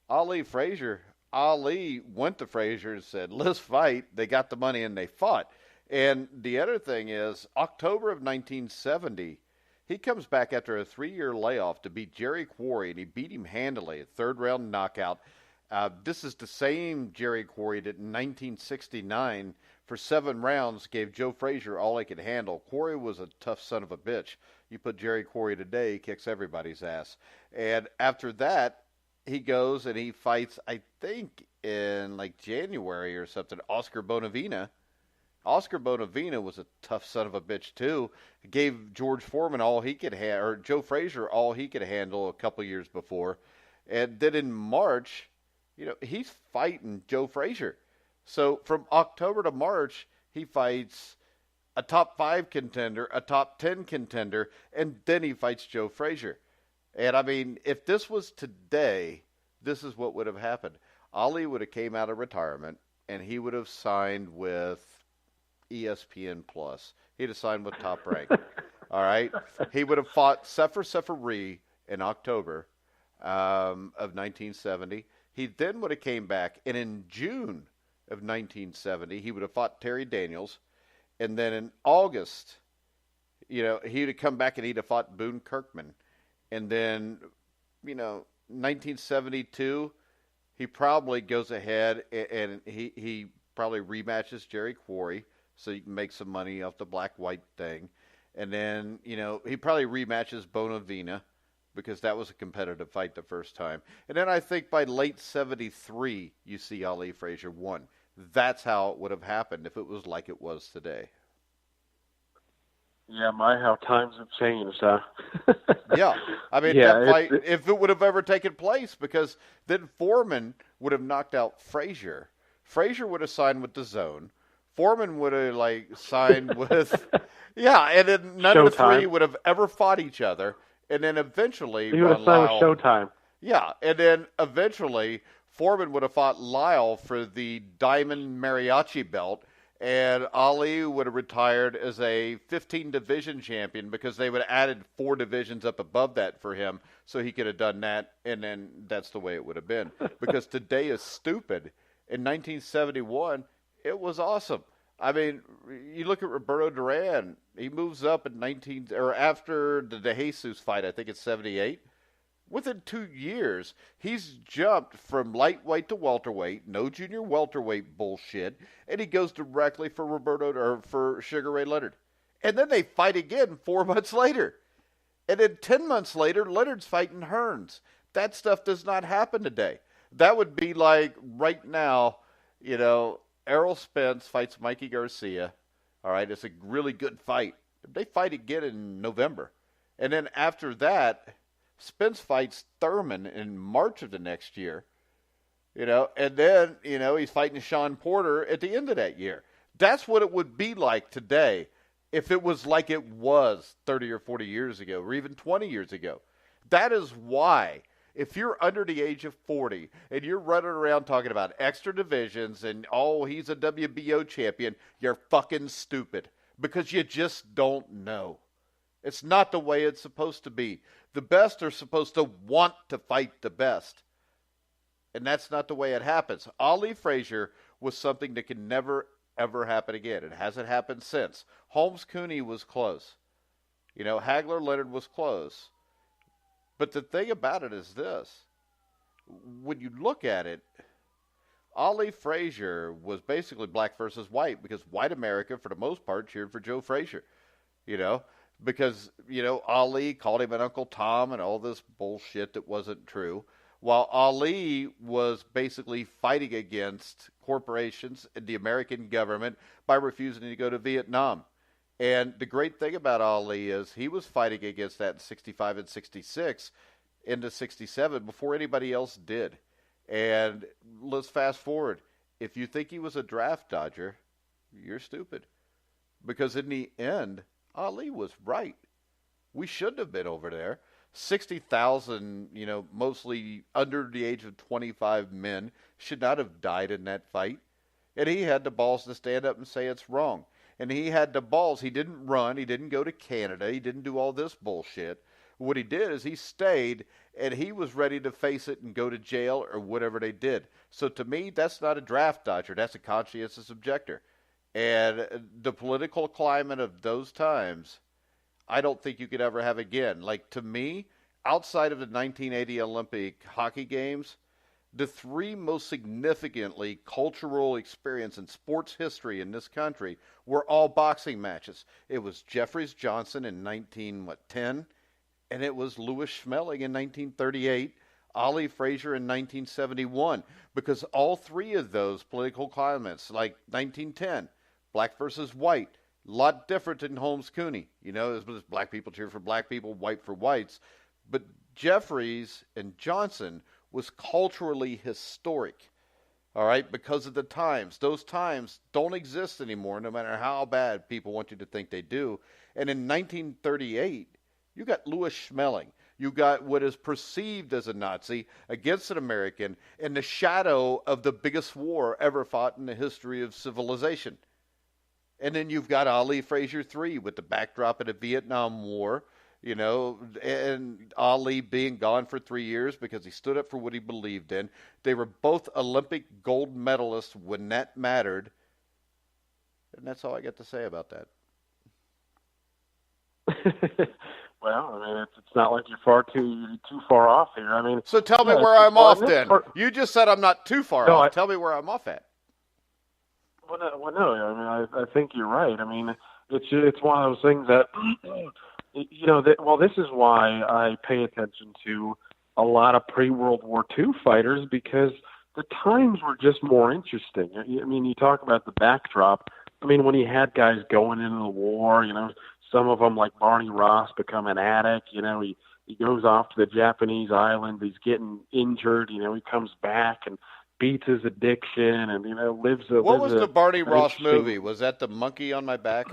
Ali-Frazier, Ali went to Frazier and said, let's fight. They got the money and they fought. And the other thing is, October of 1970, he comes back after a 3-year layoff to beat Jerry Quarry, and he beat him handily, a 3rd-round knockout. This is the same Jerry Quarry that in 1969, for 7 rounds, gave Joe Frazier all he could handle. Quarry was a tough son of a bitch. You put Jerry Quarry today, he kicks everybody's ass. And after that, he goes and he fights, I think, in January or something, Oscar Bonavena. Oscar Bonavena was a tough son of a bitch, too. He gave George Foreman all he could handle, or Joe Frazier all he could handle a couple years before. And then in March, he's fighting Joe Frazier. So from October to March, he fights a top 5 contender, a top 10 contender, and then he fights Joe Frazier. And, I mean, if this was today, this is what would have happened. Ali would have came out of retirement, and he would have signed with ESPN+. He'd have signed with Top Rank. All right? He would have fought Sefer Seferi in October of 1970. He then would have came back, and in June of 1970, he would have fought Terry Daniels. And then in August, he would have come back and he'd have fought Boone Kirkman. And then, 1972, he probably goes ahead and he probably rematches Jerry Quarry so you can make some money off the black-white thing. And then, he probably rematches Bonavena because that was a competitive fight the first time. And then I think by late 73, you see Ali-Frazier won. That's how it would have happened if it was like it was today. Yeah, how times have changed, huh? Yeah. I mean, that fight, if it would have ever taken place, because then Foreman would have knocked out Frazier. Frazier would have signed with DAZN. Foreman would have, signed with... Yeah, and then none of the three would have ever fought each other. And then eventually... He would have signed with Showtime. Yeah, and then eventually Foreman would have fought Lyle for the Diamond Mariachi belt, and Ali would have retired as a 15-division champion because they would have added 4 divisions up above that for him, so he could have done that, and then that's the way it would have been. Because today is stupid. In 1971, it was awesome. I mean, you look at Roberto Duran. He moves up in after the De Jesus fight. I think it's 78. Within 2 years, he's jumped from lightweight to welterweight, no junior welterweight bullshit, and he goes directly for Sugar Ray Leonard. And then they fight again 4 months later. And then 10 months later, Leonard's fighting Hearns. That stuff does not happen today. That would be like right now, Errol Spence fights Mikey Garcia. All right, it's a really good fight. They fight again in November. And then after that, Spence fights Thurman in March of the next year. And then, he's fighting Sean Porter at the end of that year. That's what it would be like today if it was like it was 30 or 40 years ago, or even 20 years ago. That is why, if you're under the age of 40 and you're running around talking about extra divisions and, he's a WBO champion, you're fucking stupid because you just don't know. It's not the way it's supposed to be. The best are supposed to want to fight the best. And that's not the way it happens. Ali-Frazier was something that can never, ever happen again. It hasn't happened since. Holmes-Cooney was close. Hagler-Leonard was close. But the thing about it is this. When you look at it, Ali-Frazier was basically black versus white because white America, for the most part, cheered for Joe Frazier. Because, Ali called him an Uncle Tom and all this bullshit that wasn't true. While Ali was basically fighting against corporations and the American government by refusing to go to Vietnam. And the great thing about Ali is he was fighting against that in 65 and 66 into 67 before anybody else did. And let's fast forward. If you think he was a draft dodger, you're stupid. Because in the end, Ali was right. We shouldn't have been over there. 60,000, mostly under the age of 25 men should not have died in that fight. And he had the balls to stand up and say it's wrong. And he had the balls. He didn't run. He didn't go to Canada. He didn't do all this bullshit. What he did is he stayed, and he was ready to face it and go to jail or whatever they did. So to me, that's not a draft dodger. That's a conscientious objector. And the political climate of those times, I don't think you could ever have again. Like, to me, outside of the 1980 Olympic hockey games, the three most significantly cultural experience in sports history in this country were all boxing matches. It was Jeffries-Johnson in 1910, and it was Louis Schmeling in 1938, Ali-Frazier in 1971, because all three of those political climates, like 1910, black versus white, a lot different than Holmes-Cooney. It was black people cheering for black people, white for whites. But Jeffries and Johnson was culturally historic, all right, because of the times. Those times don't exist anymore, no matter how bad people want you to think they do. And in 1938, you got Louis Schmeling. You got what is perceived as a Nazi against an American in the shadow of the biggest war ever fought in the history of civilization. And then you've got Ali-Frazier 3 with the backdrop of the Vietnam War, and Ali being gone for 3 years because he stood up for what he believed in. They were both Olympic gold medalists when that mattered. And that's all I got to say about that. Well, I mean, it's not like you're too far off here. I mean, so tell me where I'm off then. You just said I'm not too far off. Tell me where I'm off at. Well, no. I mean, I think you're right. I mean, it's one of those things that, this is why I pay attention to a lot of pre-World War II fighters, because the times were just more interesting. I mean, you talk about the backdrop. I mean, when you had guys going into the war, some of them like Barney Ross become an addict. He goes off to the Japanese island. He's getting injured. He comes back and beats his addiction and, lives a... What was the Barney Ross movie? Was that The Monkey on My Back?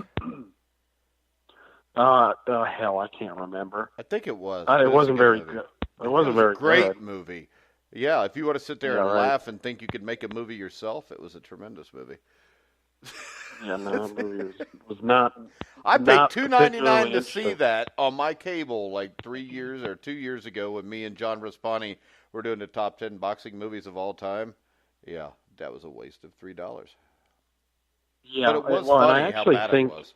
Hell, I can't remember. I think it was. It wasn't very good. It wasn't very good. Great movie. Yeah, if you want to sit there and laugh and think you could make a movie yourself, it was a tremendous movie. Yeah, no, that movie was not... I paid $2.99 to see that on my cable like 2 years ago when me and John Raspani were doing the top 10 boxing movies of all time. Yeah, that was a waste of $3. Yeah, but it was funny how bad it was.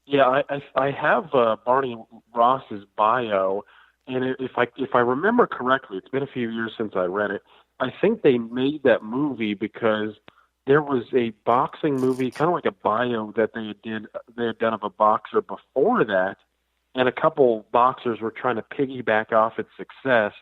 Yeah, I have Barney Ross's bio, and if I remember correctly, it's been a few years since I read it. I think they made that movie because there was a boxing movie, kind of like a bio that they had done of a boxer before that, and a couple boxers were trying to piggyback off its success.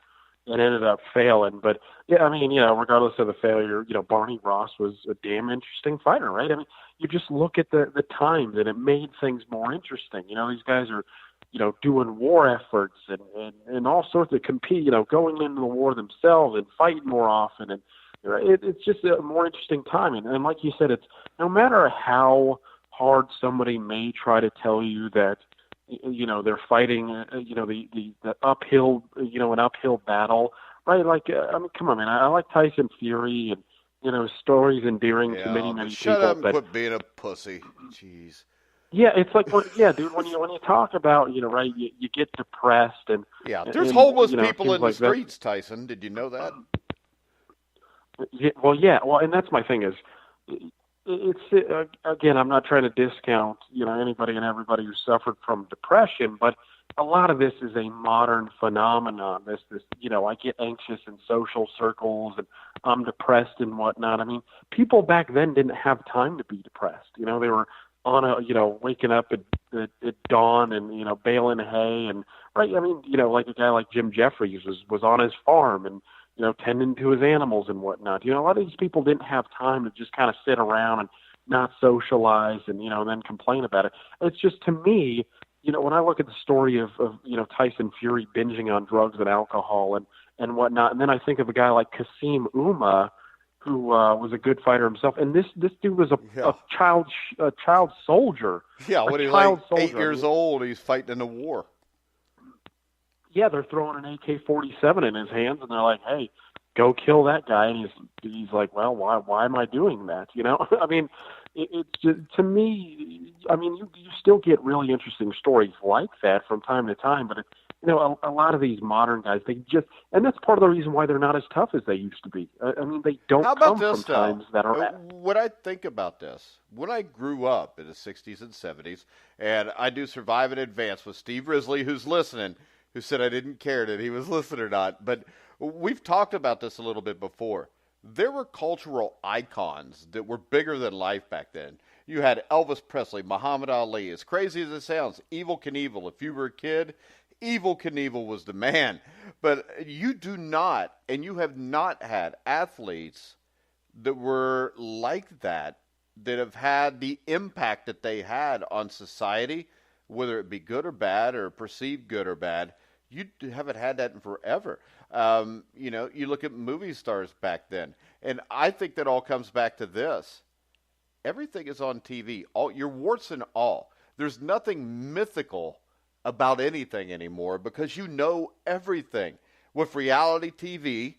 it ended up failing. But yeah, I mean, regardless of the failure, Barney Ross was a damn interesting fighter, right? I mean, you just look at the times, and it made things more interesting. These guys are, doing war efforts and all sorts of compete, going into the war themselves and fighting more often, and it's just a more interesting time. And like you said, it's no matter how hard somebody may try to tell you that, they're fighting, the uphill, an uphill battle, right? Like, I mean, come on, man. I like Tyson Fury, and, his story's endearing to many people. Shut up and quit being a pussy. Jeez. Yeah, it's like, dude, when you talk about, right, you get depressed and there's homeless people in the streets, Tyson. Did you know that? Well, and that's my thing is, it's again, I'm not trying to discount, anybody and everybody who suffered from depression, but a lot of this is a modern phenomenon. This, I get anxious in social circles and I'm depressed and whatnot. I mean, people back then didn't have time to be depressed. They were on waking up at dawn and, baling hay and, right. I mean, like a guy like Jim Jeffries was on his farm and, tending to his animals and whatnot. A lot of these people didn't have time to just kind of sit around and not socialize and, then complain about it. It's just, to me, when I look at the story of Tyson Fury binging on drugs and alcohol and whatnot, and then I think of a guy like Kasim Uma, who was a good fighter himself, and this dude was a child soldier. Yeah, when he's like 8 years old, he's fighting in a war. Yeah, they're throwing an AK-47 in his hands, and they're like, "Hey, go kill that guy." And he's like, "Well, why am I doing that?" I mean, it's just, to me, I mean, you still get really interesting stories like that from time to time, but a lot of these modern guys, and that's part of the reason why they're not as tough as they used to be. I mean, they don't come from times that are. When I think about this, when I grew up in the 60s and 70s, and I do Survive and Advance with Steve Risley, who's listening, who said I didn't care that he was listening or not, but we've talked about this a little bit before. There were cultural icons that were bigger than life back then. You had Elvis Presley, Muhammad Ali. As crazy as it sounds, Evel Knievel. If you were a kid, Evel Knievel was the man. But you do not, and you have not had athletes that were like that have had the impact that they had on society, whether it be good or bad or perceived good or bad. You haven't had that in forever. You look at movie stars back then, and I think that all comes back to this. Everything is on TV, all your warts and all. There's nothing mythical about anything anymore because you know everything. With reality TV,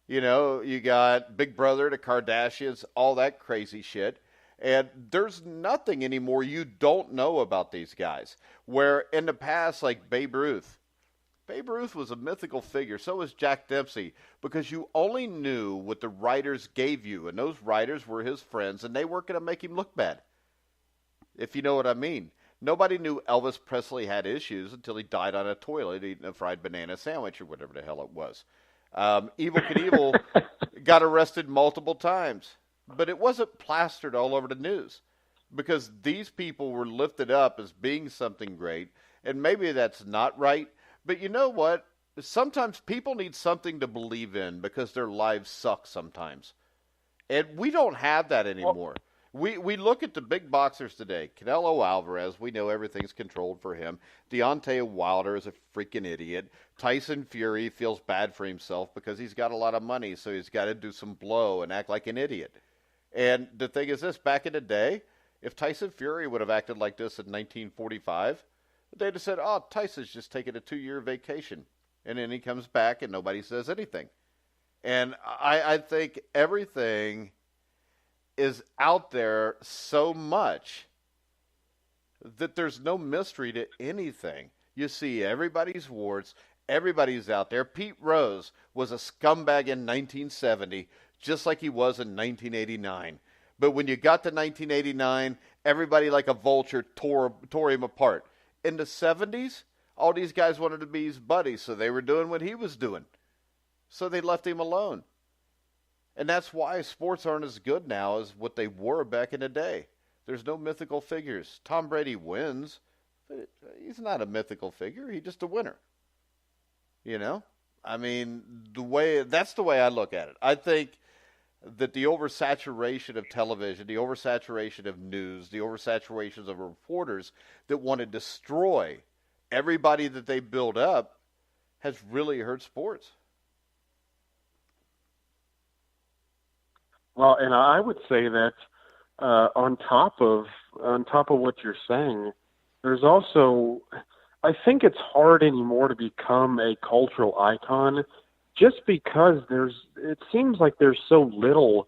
you got Big Brother, the Kardashians, all that crazy shit. And there's nothing anymore you don't know about these guys. Where in the past, like Babe Ruth was a mythical figure. So was Jack Dempsey, because you only knew what the writers gave you, and those writers were his friends, and they weren't going to make him look bad, if you know what I mean. Nobody knew Elvis Presley had issues until he died on a toilet eating a fried banana sandwich or whatever the hell it was. Evel Knievel got arrested multiple times, but it wasn't plastered all over the news because these people were lifted up as being something great, and maybe that's not right. But you know what? Sometimes people need something to believe in because their lives suck sometimes. And we don't have that anymore. We look at the big boxers today. Canelo Alvarez, we know everything's controlled for him. Deontay Wilder is a freaking idiot. Tyson Fury feels bad for himself because he's got a lot of money, so he's got to do some blow and act like an idiot. And the thing is this, back in the day, if Tyson Fury would have acted like this in 1945, they'd have said, oh, Tyson's just taking a 2-year vacation. And then he comes back and nobody says anything. And I think everything is out there so much that there's no mystery to anything. You see everybody's warts. Everybody's out there. Pete Rose was a scumbag in 1970, just like he was in 1989. But when you got to 1989, everybody like a vulture tore him apart. In the 70s, all these guys wanted to be his buddies, so they were doing what he was doing. So they left him alone. And that's why sports aren't as good now as what they were back in the day. There's no mythical figures. Tom Brady wins, but he's not a mythical figure. He's just a winner. I mean, that's the way I look at it. I think that the oversaturation of television, the oversaturation of news, the oversaturation of reporters that want to destroy everybody that they build up has really hurt sports. Well, and I would say that on top of what you're saying, there's also, I think it's hard anymore to become a cultural icon, just because it seems like there's so little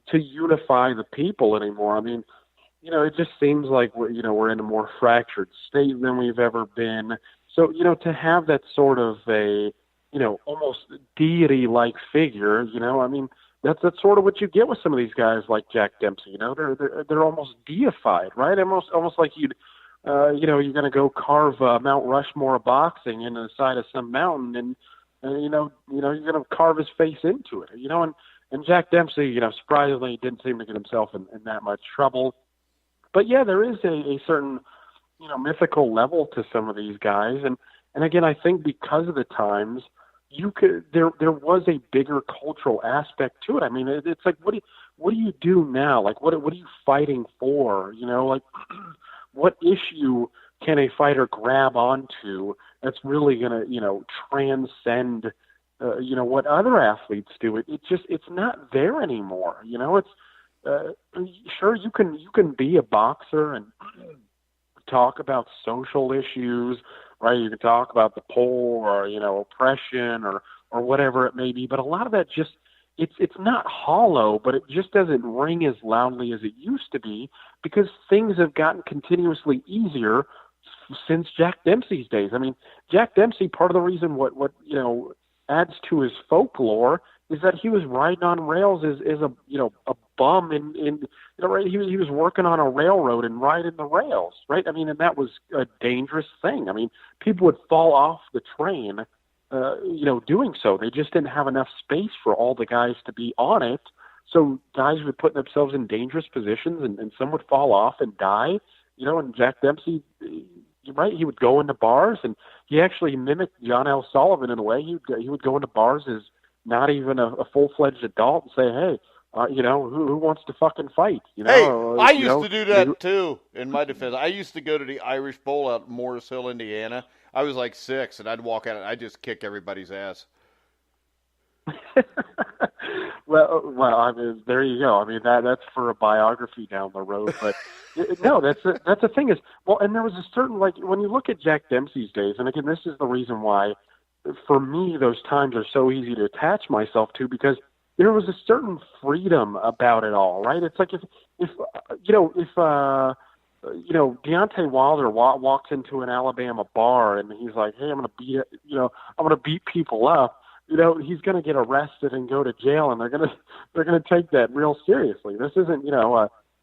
to unify the people anymore. I mean, it just seems like we're in a more fractured state than we've ever been. So, to have that sort of a, almost deity-like figure, I mean, that's sort of what you get with some of these guys like Jack Dempsey. They're almost deified, right? Almost like you're going to go carve Mount Rushmore of boxing into the side of some mountain, and you're going to carve his face into it. And Jack Dempsey, surprisingly, didn't seem to get himself in that much trouble. But yeah, there is a certain, mythical level to some of these guys, and again, I think because of the times, there was a bigger cultural aspect to it. I mean, it's like, what do you do now? Like, what are you fighting for? Like, what issue can a fighter grab onto that's really going to, transcend, what other athletes do? It's not there anymore. It's, sure, you can be a boxer and talk about social issues, right? You can talk about the poor or, oppression or whatever it may be, but a lot of that just, it's not hollow, but it just doesn't ring as loudly as it used to be, because things have gotten continuously easier since Jack Dempsey's days. I mean, Jack Dempsey, part of the reason what adds to his folklore is that he was riding on rails as a bum right? He was working on a railroad and riding the rails, right? I mean, and that was a dangerous thing. I mean, people would fall off the train, doing so. They just didn't have enough space for all the guys to be on it. So guys would put themselves in dangerous positions, and some would fall off and die, and Jack Dempsey, right, he would go into bars, and he actually mimicked John L. Sullivan in a way. He would go into bars as not even a full-fledged adult and say, hey, who wants to fucking fight? Hey, I used to do that too, in my defense. I used to go to the Irish Bowl out in Morris Hill, Indiana. I was like 6, and I'd walk out and I'd just kick everybody's ass. well, I mean, there you go. I mean, that's for a biography down the road. But no, that's the thing is, well, and there was a certain, like, when you look at Jack Dempsey's days, and again, this is the reason why, for me, those times are so easy to attach myself to, because there was a certain freedom about it all, right? It's like if Deontay Wilder walks into an Alabama bar and he's like, hey, I'm going to beat people up. He's going to get arrested and go to jail, and they're going to take that real seriously. This isn't,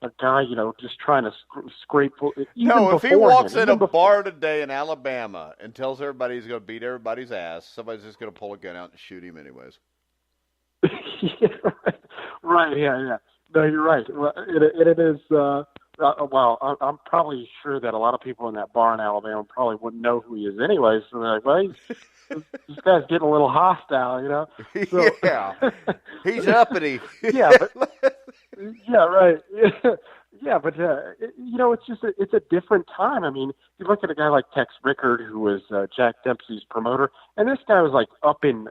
a guy, just trying to scrape. No, if he walks in a bar today in Alabama and tells everybody he's going to beat everybody's ass, somebody's just going to pull a gun out and shoot him anyways. Yeah, right. Yeah. No, you're right. Well, it is. Well, I'm probably sure that a lot of people in that bar in Alabama probably wouldn't know who he is anyways. So they're like, well, this guy's getting a little hostile, So, yeah, he's uppity. Yeah, right. Yeah, but it's just it's a different time. I mean, you look at a guy like Tex Rickard, who was Jack Dempsey's promoter, and this guy was like up in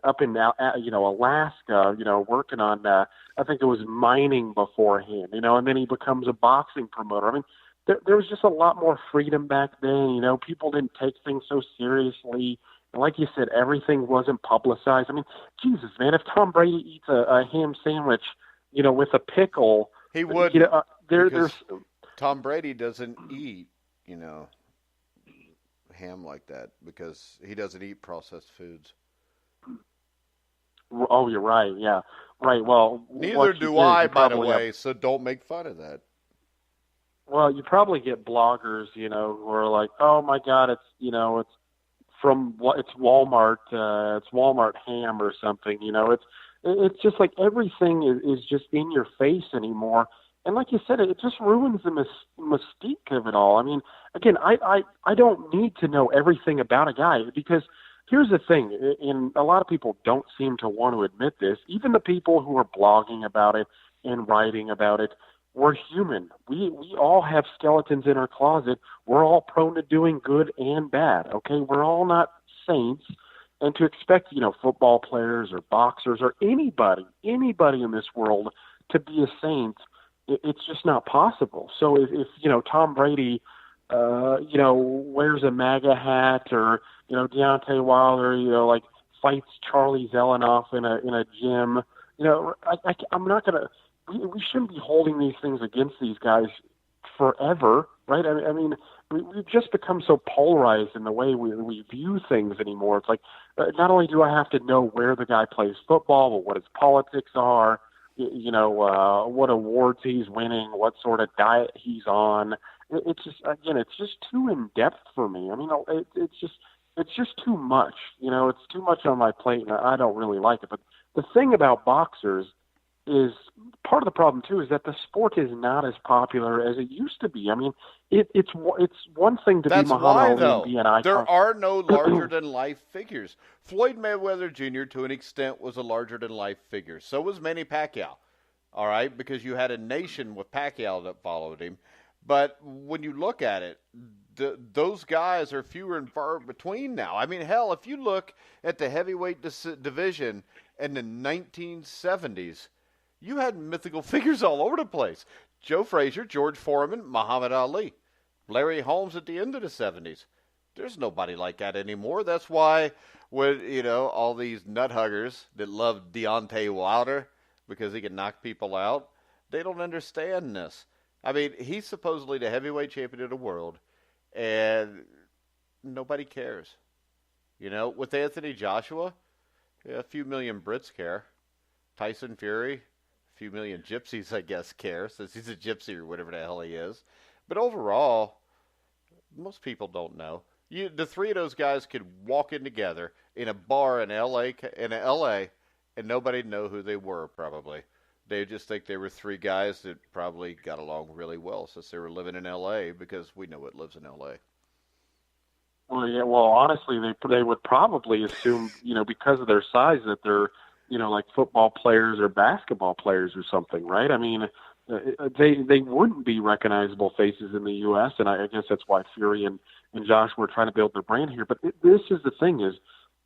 Alaska, working on I think it was mining beforehand, and then he becomes a boxing promoter. I mean, there was just a lot more freedom back then. People didn't take things so seriously. And like you said, everything wasn't publicized. I mean, Jesus, man, if Tom Brady eats a ham sandwich, with a pickle, he would. There's Tom Brady doesn't eat, ham like that because he doesn't eat processed foods. Oh, you're right. Yeah, right. Well, neither do I, by the way. So don't make fun of that. Well, you probably get bloggers, who are like, "Oh my God, it's it's Walmart, it's Walmart ham or something." It's just like everything is just in your face anymore. And like you said, it just ruins the mystique of it all. I mean, again, I don't need to know everything about a guy, because here's the thing, and a lot of people don't seem to want to admit this. Even the people who are blogging about it and writing about it, we're human. We all have skeletons in our closet. We're all prone to doing good and bad. Okay, we're all not saints. And to expect, football players or boxers or anybody in this world to be a saint, it's just not possible. So if Tom Brady, wears a MAGA hat, or Deontay Wilder, fights Charlie Zelenoff in a gym, I'm not gonna. We shouldn't be holding these things against these guys forever, right? I mean, we've just become so polarized in the way we view things anymore. It's like, not only do I have to know where the guy plays football, but what his politics are, what awards he's winning, what sort of diet he's on. It's just too in depth for me. I mean, it's just too much. It's too much on my plate, and I don't really like it. But the thing about boxers is, part of the problem too is that the sport is not as popular as it used to be. I mean, it's one thing to be Muhammad Ali and be an icon. There are no larger-than-life figures. Floyd Mayweather Jr., to an extent, was a larger-than-life figure. So was Manny Pacquiao, all right, because you had a nation with Pacquiao that followed him. But when you look at it, those guys are fewer and far between now. I mean, hell, if you look at the heavyweight division in the 1970s, you had mythical figures all over the place. Joe Frazier, George Foreman, Muhammad Ali, Larry Holmes at the end of the 70s. There's nobody like that anymore. That's why when, all these nut huggers that love Deontay Wilder because he can knock people out, they don't understand this. I mean, he's supposedly the heavyweight champion of the world, and nobody cares. With Anthony Joshua, a few million Brits care. Tyson Fury, few million gypsies, I guess, care, since he's a gypsy or whatever the hell he is. But overall, most people don't know. The three of those guys could walk in together in a bar in LA, and nobody'd know who they were, probably. They'd just think they were three guys that probably got along really well since they were living in LA, because we know what lives in LA. Well, yeah. Well, honestly, they would probably assume, because of their size, that they're like football players or basketball players or something, right? I mean, they wouldn't be recognizable faces in the U.S., and I guess that's why Fury and Joshua are trying to build their brand here. But this is the thing is,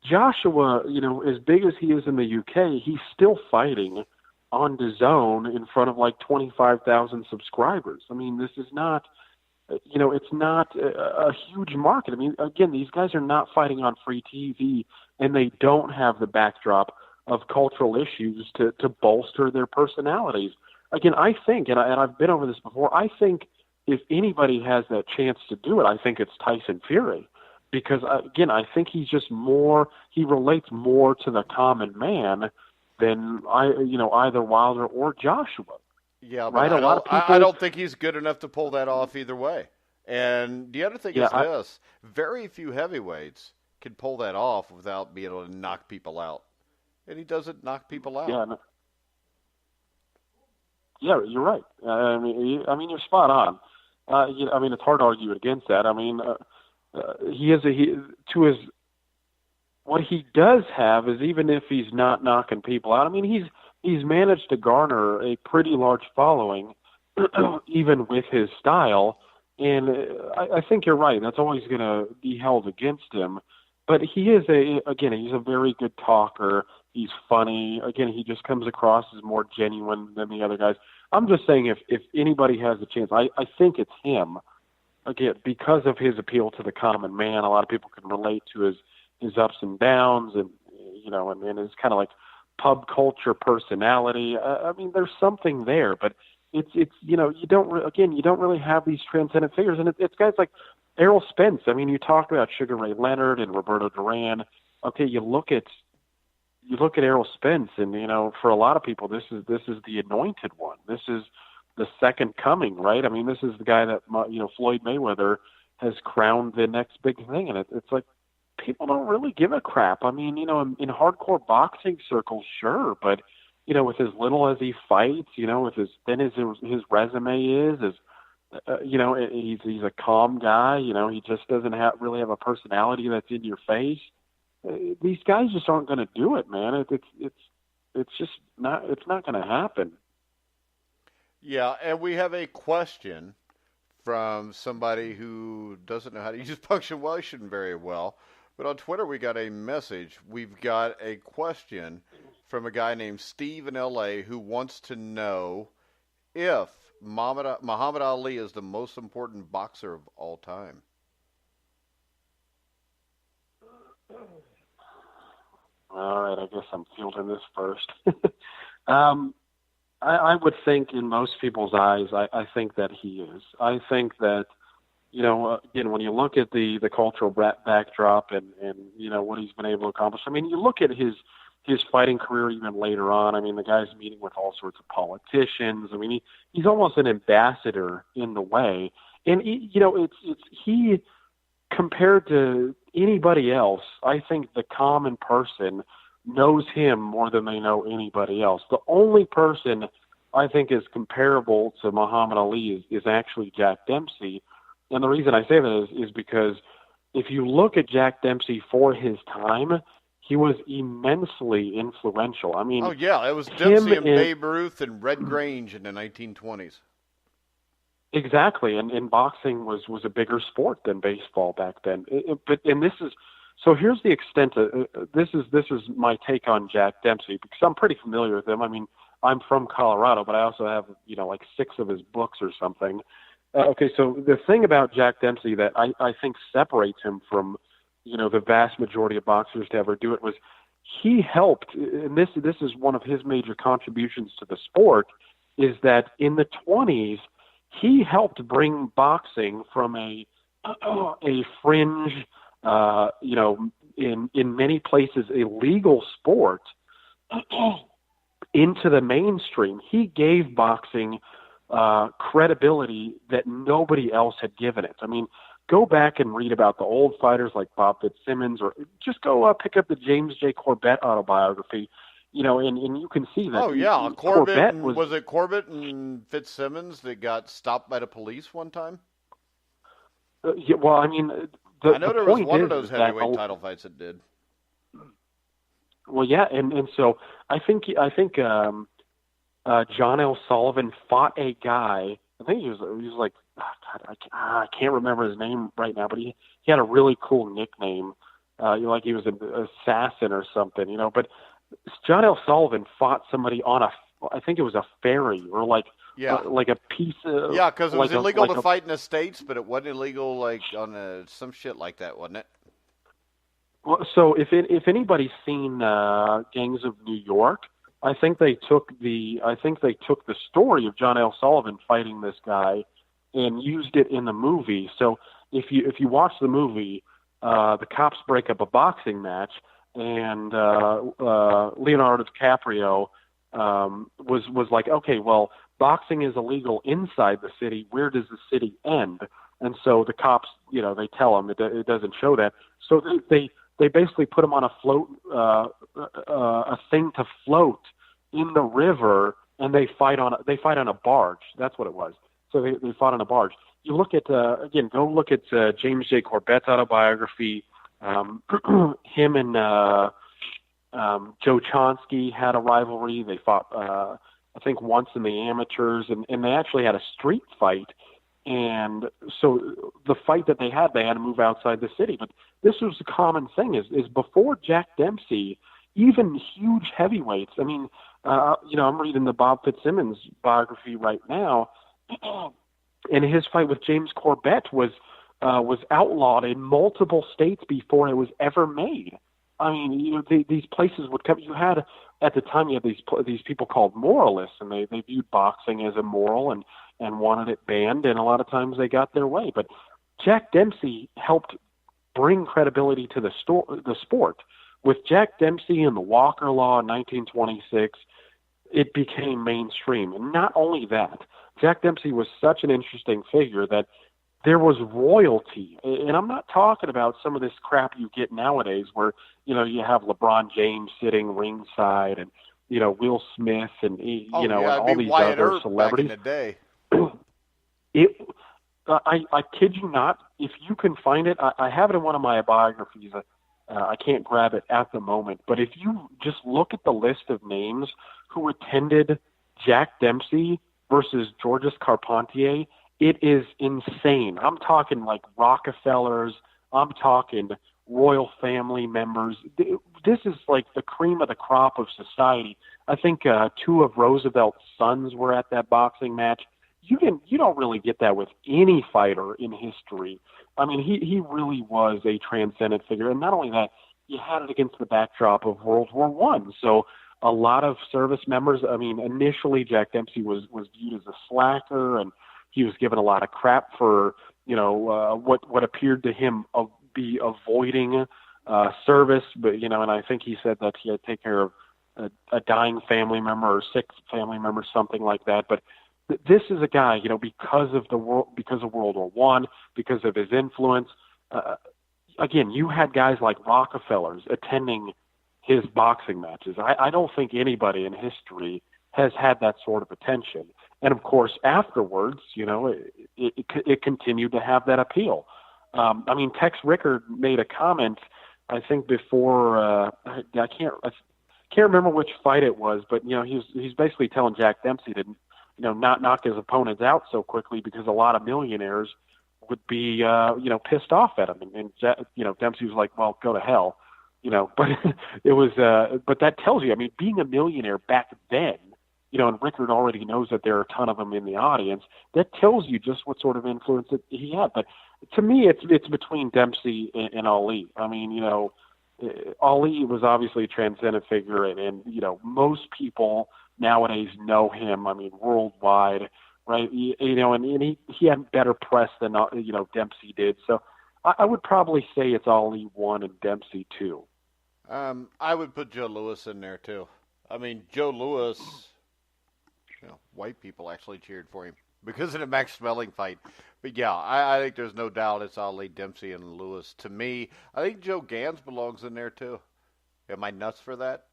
Joshua, as big as he is in the U.K., he's still fighting on DAZN in front of 25,000 subscribers. I mean, this is not, it's not a huge market. I mean, again, these guys are not fighting on free TV, and they don't have the backdrop of cultural issues to bolster their personalities. Again, I think, and I've been over this before, I think if anybody has that chance to do it, I think it's Tyson Fury. Because, again, I think he relates more to the common man than either Wilder or Joshua. Yeah, but right? I don't think he's good enough to pull that off either way. And the other thing is this, very few heavyweights can pull that off without being able to knock people out. And he doesn't knock people out. Yeah, you're right. I mean, you're spot on. It's hard to argue against that. I mean, what he does have is, even if he's not knocking people out, I mean, he's managed to garner a pretty large following, even with his style. And I think you're right. That's always going to be held against him. But he's a very good talker. He's funny. Again, he just comes across as more genuine than the other guys. I'm just saying, if anybody has a chance, I think it's him. Again, because of his appeal to the common man, a lot of people can relate to his ups and downs, and and his kind of like pub culture personality. I mean, there's something there, but it's you don't really have these transcendent figures, and it's guys like Errol Spence. I mean, you talked about Sugar Ray Leonard and Roberto Duran. Okay, you look at Errol Spence, and for a lot of people, this is the anointed one. This is the second coming, right? I mean, this is the guy that Floyd Mayweather has crowned the next big thing, and it's like people don't really give a crap. I mean, in hardcore boxing circles, sure, but with as little as he fights, with as thin as his resume is, he's a calm guy. He just doesn't really have a personality that's in your face. these guys just aren't going to do it, man. It's just not. It's not going to happen. Yeah, and we have a question from somebody who doesn't know how to use punctuation very well. But on Twitter, we got a message. We've got a question from a guy named Steve in L.A. who wants to know if Muhammad Ali is the most important boxer of all time. All right, I guess I'm fielding this first. I would think in most people's eyes, I think that he is. I think that, again, when you look at the cultural backdrop and what he's been able to accomplish, I mean, you look at his fighting career even later on. I mean, the guy's meeting with all sorts of politicians. I mean, he's almost an ambassador in the way. And, he compared to anybody else, I think the common person knows him more than they know anybody else. The only person I think is comparable to Muhammad Ali is actually Jack Dempsey. And the reason I say that is because if you look at Jack Dempsey for his time, he was immensely influential. I mean, oh yeah, it was Dempsey and Babe Ruth and Red Grange in the 1920s. Exactly, and boxing was a bigger sport than baseball back then. So here's the extent of this is my take on Jack Dempsey, because I'm pretty familiar with him. I mean, I'm from Colorado, but I also have like 6 of his books or something. Okay, so the thing about Jack Dempsey that I think separates him from the vast majority of boxers to ever do it was he helped, and this is one of his major contributions to the sport, is that in the 20s. He helped bring boxing from a fringe, in many places illegal sport into the mainstream. He gave boxing credibility that nobody else had given it. I mean, go back and read about the old fighters like Bob Fitzsimmons, or just go pick up the James J. Corbett autobiography. And you can see that. Oh, yeah. Corbett was it Corbett and Fitzsimmons that got stopped by the police one time? Yeah, well, I mean, I know there was one of those heavyweight title fights that did. Well, yeah, and so I think John L. Sullivan fought a guy. I think he was like, I can't remember his name right now, but he had a really cool nickname, like he was an assassin or something, But John L. Sullivan fought somebody on I think it was a ferry or like a piece of... Yeah, because it was illegal to fight in the States, but it wasn't illegal like on some shit like that, wasn't it? Well, so if anybody's seen Gangs of New York, I think they took the story of John L. Sullivan fighting this guy and used it in the movie. So if you watch the movie, the cops break up a boxing match, and Leonardo DiCaprio was like, okay, well, boxing is illegal inside the city. Where does the city end? And so the cops, they tell him it doesn't show that. So they basically put him on a float, a thing to float in the river, and they fight on a barge. That's what it was. So they fought on a barge. You look at go look at James J. Corbett's autobiography. Him and Joe Chonsky had a rivalry. They fought, I think, once in the amateurs, and they actually had a street fight. And so the fight that they had to move outside the city. But this was a common thing is before Jack Dempsey, even huge heavyweights. I mean, I'm reading the Bob Fitzsimmons biography right now, and his fight with James Corbett was outlawed in multiple states before it was ever made. I mean, these places would come. You had at the time these people called moralists, and they viewed boxing as immoral and wanted it banned. And a lot of times they got their way. But Jack Dempsey helped bring credibility to the sport. With Jack Dempsey and the Walker Law in 1926, it became mainstream. And not only that, Jack Dempsey was such an interesting figure that there was royalty. And I'm not talking about some of this crap you get nowadays where, you have LeBron James sitting ringside and, Will Smith and, and all these Wyatt other Earp celebrities. Back in the day. I kid you not, if you can find it, I have it in one of my biographies. I can't grab it at the moment. But if you just look at the list of names who attended Jack Dempsey versus Georges Carpentier, it is insane. I'm talking like Rockefellers. I'm talking royal family members. This is like the cream of the crop of society. I think two of Roosevelt's sons were at that boxing match. You don't really get that with any fighter in history. I mean, he really was a transcendent figure, and not only that, you had it against the backdrop of World War One. So a lot of service members. I mean, initially Jack Dempsey was viewed as a slacker, and he was given a lot of crap for what appeared to him be avoiding service. But and I think he said that he had to take care of a dying family member or sick family member, something like that. But this is a guy, because of World War One, because of his influence. Again, you had guys like Rockefellers attending his boxing matches. I don't think anybody in history has had that sort of attention. And of course, afterwards, it continued to have that appeal. I mean, Tex Rickard made a comment, I think before I can't remember which fight it was, but he's basically telling Jack Dempsey to not knock his opponents out so quickly because a lot of millionaires would be pissed off at him, and Dempsey was like, well, go to hell, but it was but that tells you, I mean, being a millionaire back then, and Rickard already knows that there are a ton of them in the audience, that tells you just what sort of influence that he had. But to me, it's between Dempsey and Ali. I mean, Ali was obviously a transcendent figure, and most people nowadays know him, I mean, worldwide, right? And he had better press than, Dempsey did. So I would probably say it's Ali 1 and Dempsey 2. I would put Joe Louis in there, too. I mean, Joe Louis, white people actually cheered for him because of the Max Schmeling fight. But, yeah, I think there's no doubt it's Ali, Dempsey, and Louis. To me, I think Joe Gans belongs in there, too. Am I nuts for that?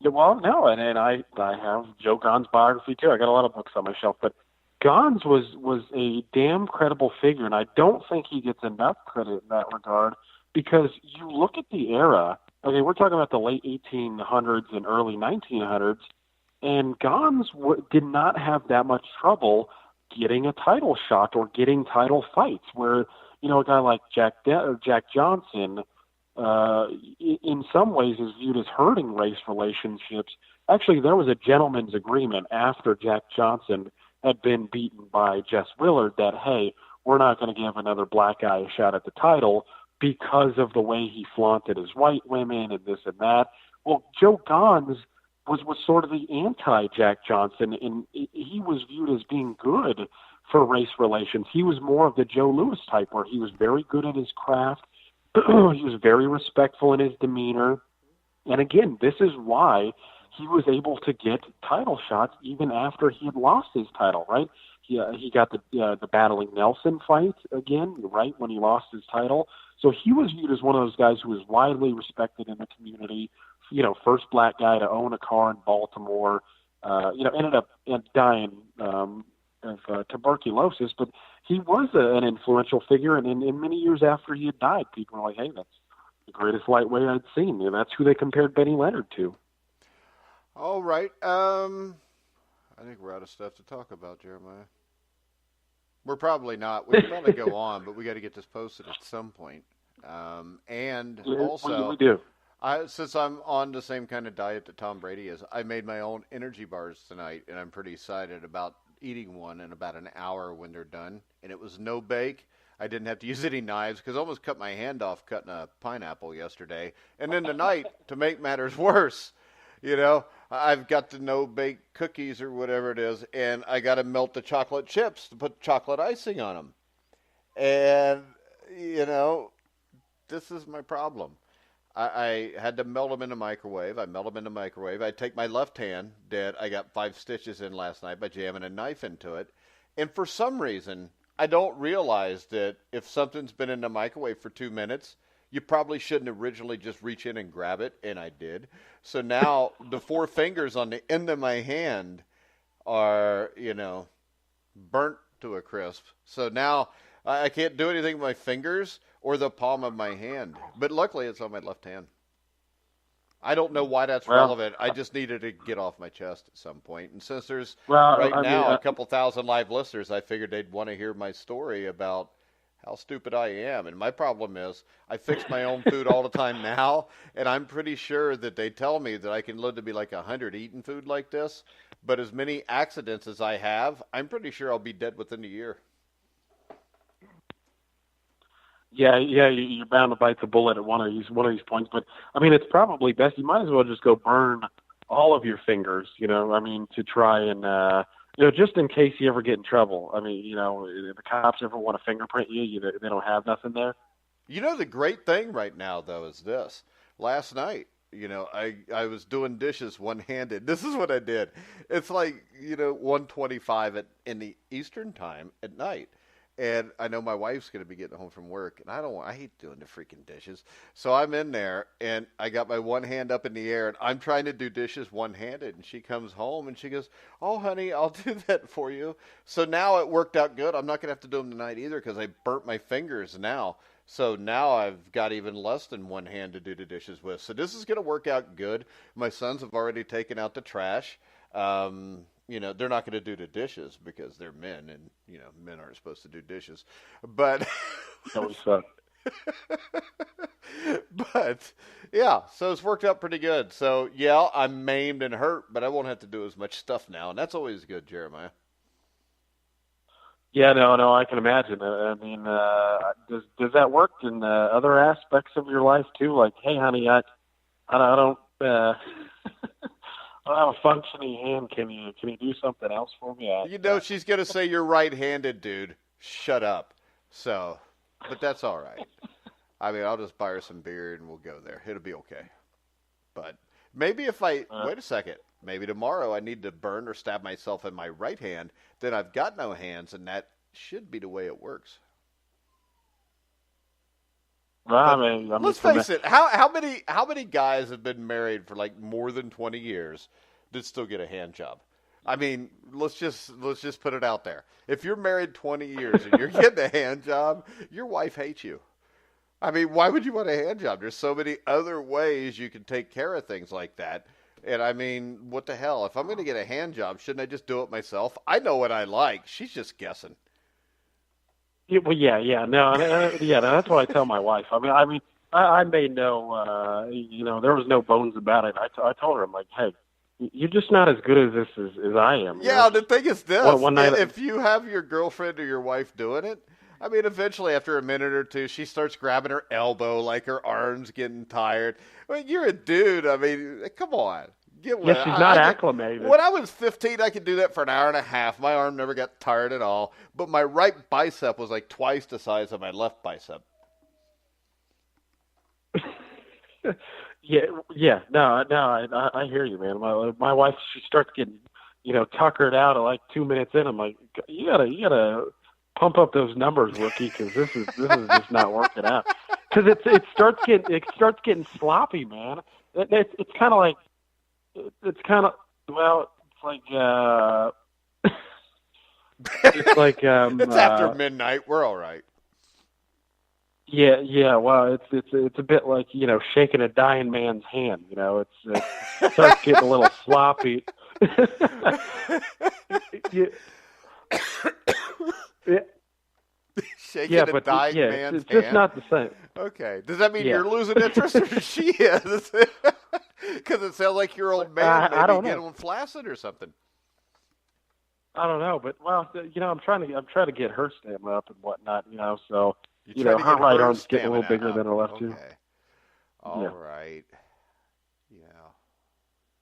Yeah, well, no, and I have Joe Gans' biography too. I got a lot of books on my shelf, but Gans was a damn credible figure, and I don't think he gets enough credit in that regard because you look at the era. Okay, we're talking about the late 1800s and early 1900s, and Gans did not have that much trouble getting a title shot or getting title fights. Where a guy like Jack Johnson, in some ways is viewed as hurting race relationships. Actually, there was a gentleman's agreement after Jack Johnson had been beaten by Jess Willard that, hey, we're not going to give another black guy a shot at the title because of the way he flaunted his white women and this and that. Well, Joe Gans was sort of the anti-Jack Johnson, and he was viewed as being good for race relations. He was more of the Joe Louis type where he was very good at his craft. He was very respectful in his demeanor. And again, this is why he was able to get title shots even after he had lost his title, right? He got the Battling Nelson fight again, right, when he lost his title. So he was viewed as one of those guys who was widely respected in the community, first black guy to own a car in Baltimore, ended up dying of tuberculosis, but he was an influential figure, and in many years after he had died, people were like, hey, that's the greatest lightweight I'd seen. That's who they compared Benny Leonard to. All right. I think we're out of stuff to talk about, Jeremiah. We're probably not. We can probably go on, but we got to get this posted at some point. And also, we do. Since I'm on the same kind of diet that Tom Brady is, I made my own energy bars tonight, and I'm pretty excited about eating one in about an hour when they're done. And it was no bake. I didn't have to use any knives because I almost cut my hand off cutting a pineapple yesterday. And then tonight, to make matters worse, I've got the no-bake cookies or whatever it is, and I got to melt the chocolate chips to put chocolate icing on them. And, this is my problem. I had to melt them in the microwave. I melt them in the microwave. I take my left hand that I got 5 stitches in last night by jamming a knife into it. And for some reason, I don't realize that if something's been in the microwave for 2 minutes, you probably shouldn't originally just reach in and grab it, and I did. So now the 4 fingers on the end of my hand are, burnt to a crisp. So now I can't do anything with my fingers or the palm of my hand. But luckily, it's on my left hand. I don't know why that's Well, relevant. I just needed to get off my chest at some point. And since there's a couple thousand live listeners, I figured they'd want to hear my story about how stupid I am. And my problem is I fix my own food all the time now, and I'm pretty sure that they tell me that I can live to be like 100 eating food like this. But as many accidents as I have, I'm pretty sure I'll be dead within a year. Yeah, you're bound to bite the bullet at one of these points. But I mean, it's probably best. You might as well just go burn all of your fingers. I mean, to try and just in case you ever get in trouble. I mean, if the cops ever want to fingerprint you, they don't have nothing there. The great thing right now though is this. Last night, I was doing dishes one-handed. This is what I did. It's like 1:25 in the Eastern time at night. And I know my wife's going to be getting home from work, and I hate doing the freaking dishes. So I'm in there, and I got my one hand up in the air, and I'm trying to do dishes one-handed. And she comes home, and she goes, "Oh, honey, I'll do that for you." So now it worked out good. I'm not going to have to do them tonight either because I burnt my fingers now. So now I've got even less than one hand to do the dishes with. So this is going to work out good. My sons have already taken out the trash. They're not going to do the dishes because they're men, and men aren't supposed to do dishes. But but yeah, so it's worked out pretty good. So yeah, I'm maimed and hurt, but I won't have to do as much stuff now, and that's always good, Jeremiah. Yeah, no, I can imagine. I mean, does that work in other aspects of your life too? Like, hey, honey, I don't. I don't have a functioning hand. Can you do something else for me? She's going to say you're right-handed, dude. Shut up. So, but that's all right. I mean, I'll just buy her some beer and we'll go there. It'll be okay. But maybe wait a second. Maybe tomorrow I need to burn or stab myself in my right hand. Then I've got no hands, and that should be the way it works. Well, let's face it. How many guys have been married for like more than 20 years that still get a hand job? I mean, let's just put it out there. If you're married 20 years and you're getting a hand job, your wife hates you. I mean, why would you want a hand job? There's so many other ways you can take care of things like that. And I mean, what the hell? If I'm going to get a hand job, shouldn't I just do it myself? I know what I like. She's just guessing. Well, that's what I tell my wife. I made there was no bones about it. I told her, I'm like, hey, you're just not as good at this as I am. Yeah, the thing is this: one night, if you have your girlfriend or your wife doing it, I mean, eventually after a minute or two, she starts grabbing her elbow, like her arm's getting tired. I mean, you're a dude. I mean, come on. She's not acclimated. When I was 15, I could do that for an hour and a half. My arm never got tired at all. But my right bicep was like twice the size of my left bicep. No, I hear you, man. My wife, she starts getting, tuckered out at like 2 minutes in. I'm like, you gotta pump up those numbers, rookie, because this is just not working out. Because it starts getting sloppy, man. It's kind of like. It's like it's like it's after midnight. We're all right. Yeah. Well, it's a bit like shaking a dying man's hand. It starts getting a little sloppy. Shaking a dying man's it's just not the same. Okay. Does that mean you're losing interest, or she is? Because it sounds like your old man maybe getting flaccid or something. I don't know, but I'm trying to get her stamina up and whatnot. So her right arm's getting a little bigger than her left too. All right. Yeah.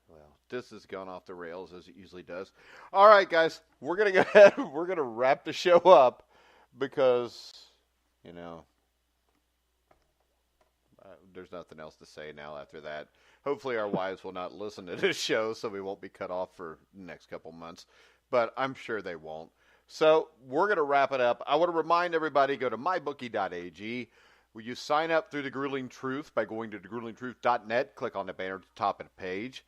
Well, this has gone off the rails as it usually does. All right, guys, we're gonna go ahead. We're gonna wrap the show up because there's nothing else to say now after that. Hopefully our wives will not listen to this show, so we won't be cut off for the next couple months. But I'm sure they won't. So we're going to wrap it up. I want to remind everybody, go to mybookie.ag. Will you sign up through The Grueling Truth by going to thegruelingtruth.net, click on the banner at the top of the page.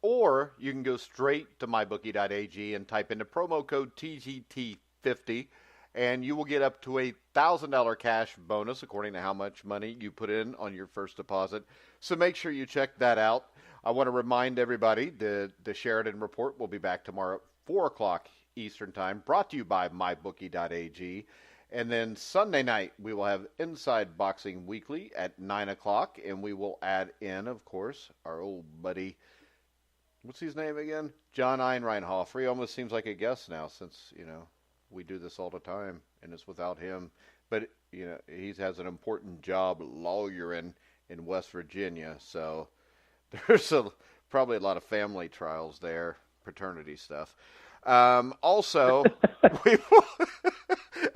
Or you can go straight to mybookie.ag and type in the promo code TGT50, and you will get up to a $1,000 cash bonus according to how much money you put in on your first deposit. So make sure you check that out. I want to remind everybody the Sheridan Report will be back tomorrow at 4 o'clock Eastern Time, brought to you by mybookie.ag. And then Sunday night, we will have Inside Boxing Weekly at 9 o'clock, and we will add in, of course, our old buddy, what's his name again? John Einreinhofer. He almost seems like a guest now since, we do this all the time, and it's without him. But, he has an important job lawyering in West Virginia, so there's probably a lot of family trials there, paternity stuff. Also,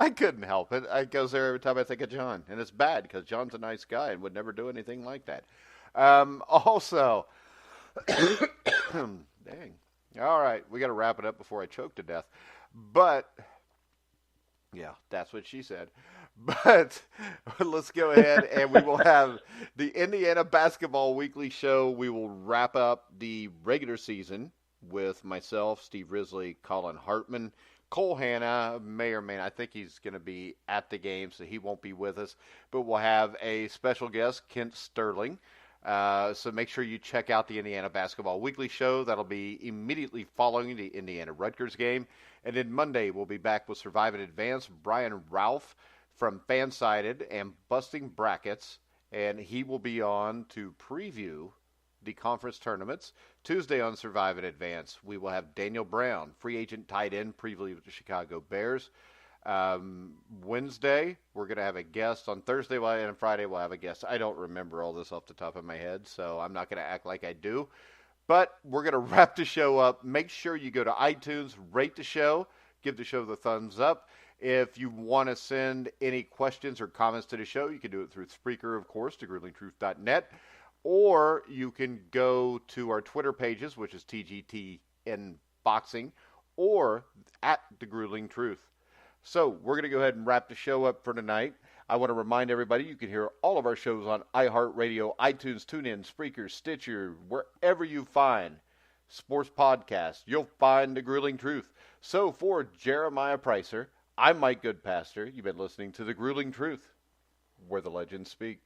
I couldn't help it. I goes there every time I think of John, and it's bad because John's a nice guy and would never do anything like that. Also, dang. All right, we got to wrap it up before I choke to death. But yeah, that's what she said. But let's go ahead and we will have the Indiana Basketball Weekly Show. We will wrap up the regular season with myself, Steve Risley, Colin Hartman. Cole Hanna may or may not. I think he's going to be at the game, so he won't be with us. But we'll have a special guest, Kent Sterling. So make sure you check out the Indiana Basketball Weekly Show. That'll be immediately following the Indiana-Rutgers game. And then Monday, we'll be back with Survive in Advance, Brian Ralph from Fansided and Busting Brackets. And he will be on to preview the conference tournaments. Tuesday on Survive in Advance, we will have Daniel Brown, free agent tight end, preview with the Chicago Bears. Wednesday, we're going to have a guest. On Thursday and Friday, we'll have a guest. I don't remember all this off the top of my head, so I'm not going to act like I do. But we're going to wrap the show up. Make sure you go to iTunes, rate the show, give the show the thumbs up. If you want to send any questions or comments to the show, you can do it through Spreaker, of course, to gruelingtruth.net. Or you can go to our Twitter pages, which is TGTN Boxing, or at The Grueling Truth. So we're going to go ahead and wrap the show up for tonight. I want to remind everybody you can hear all of our shows on iHeartRadio, iTunes, TuneIn, Spreaker, Stitcher, wherever you find sports podcasts, you'll find The Grueling Truth. So for Jeremiah Preisser, I'm Mike Goodpaster. You've been listening to The Grueling Truth, where the legends speak.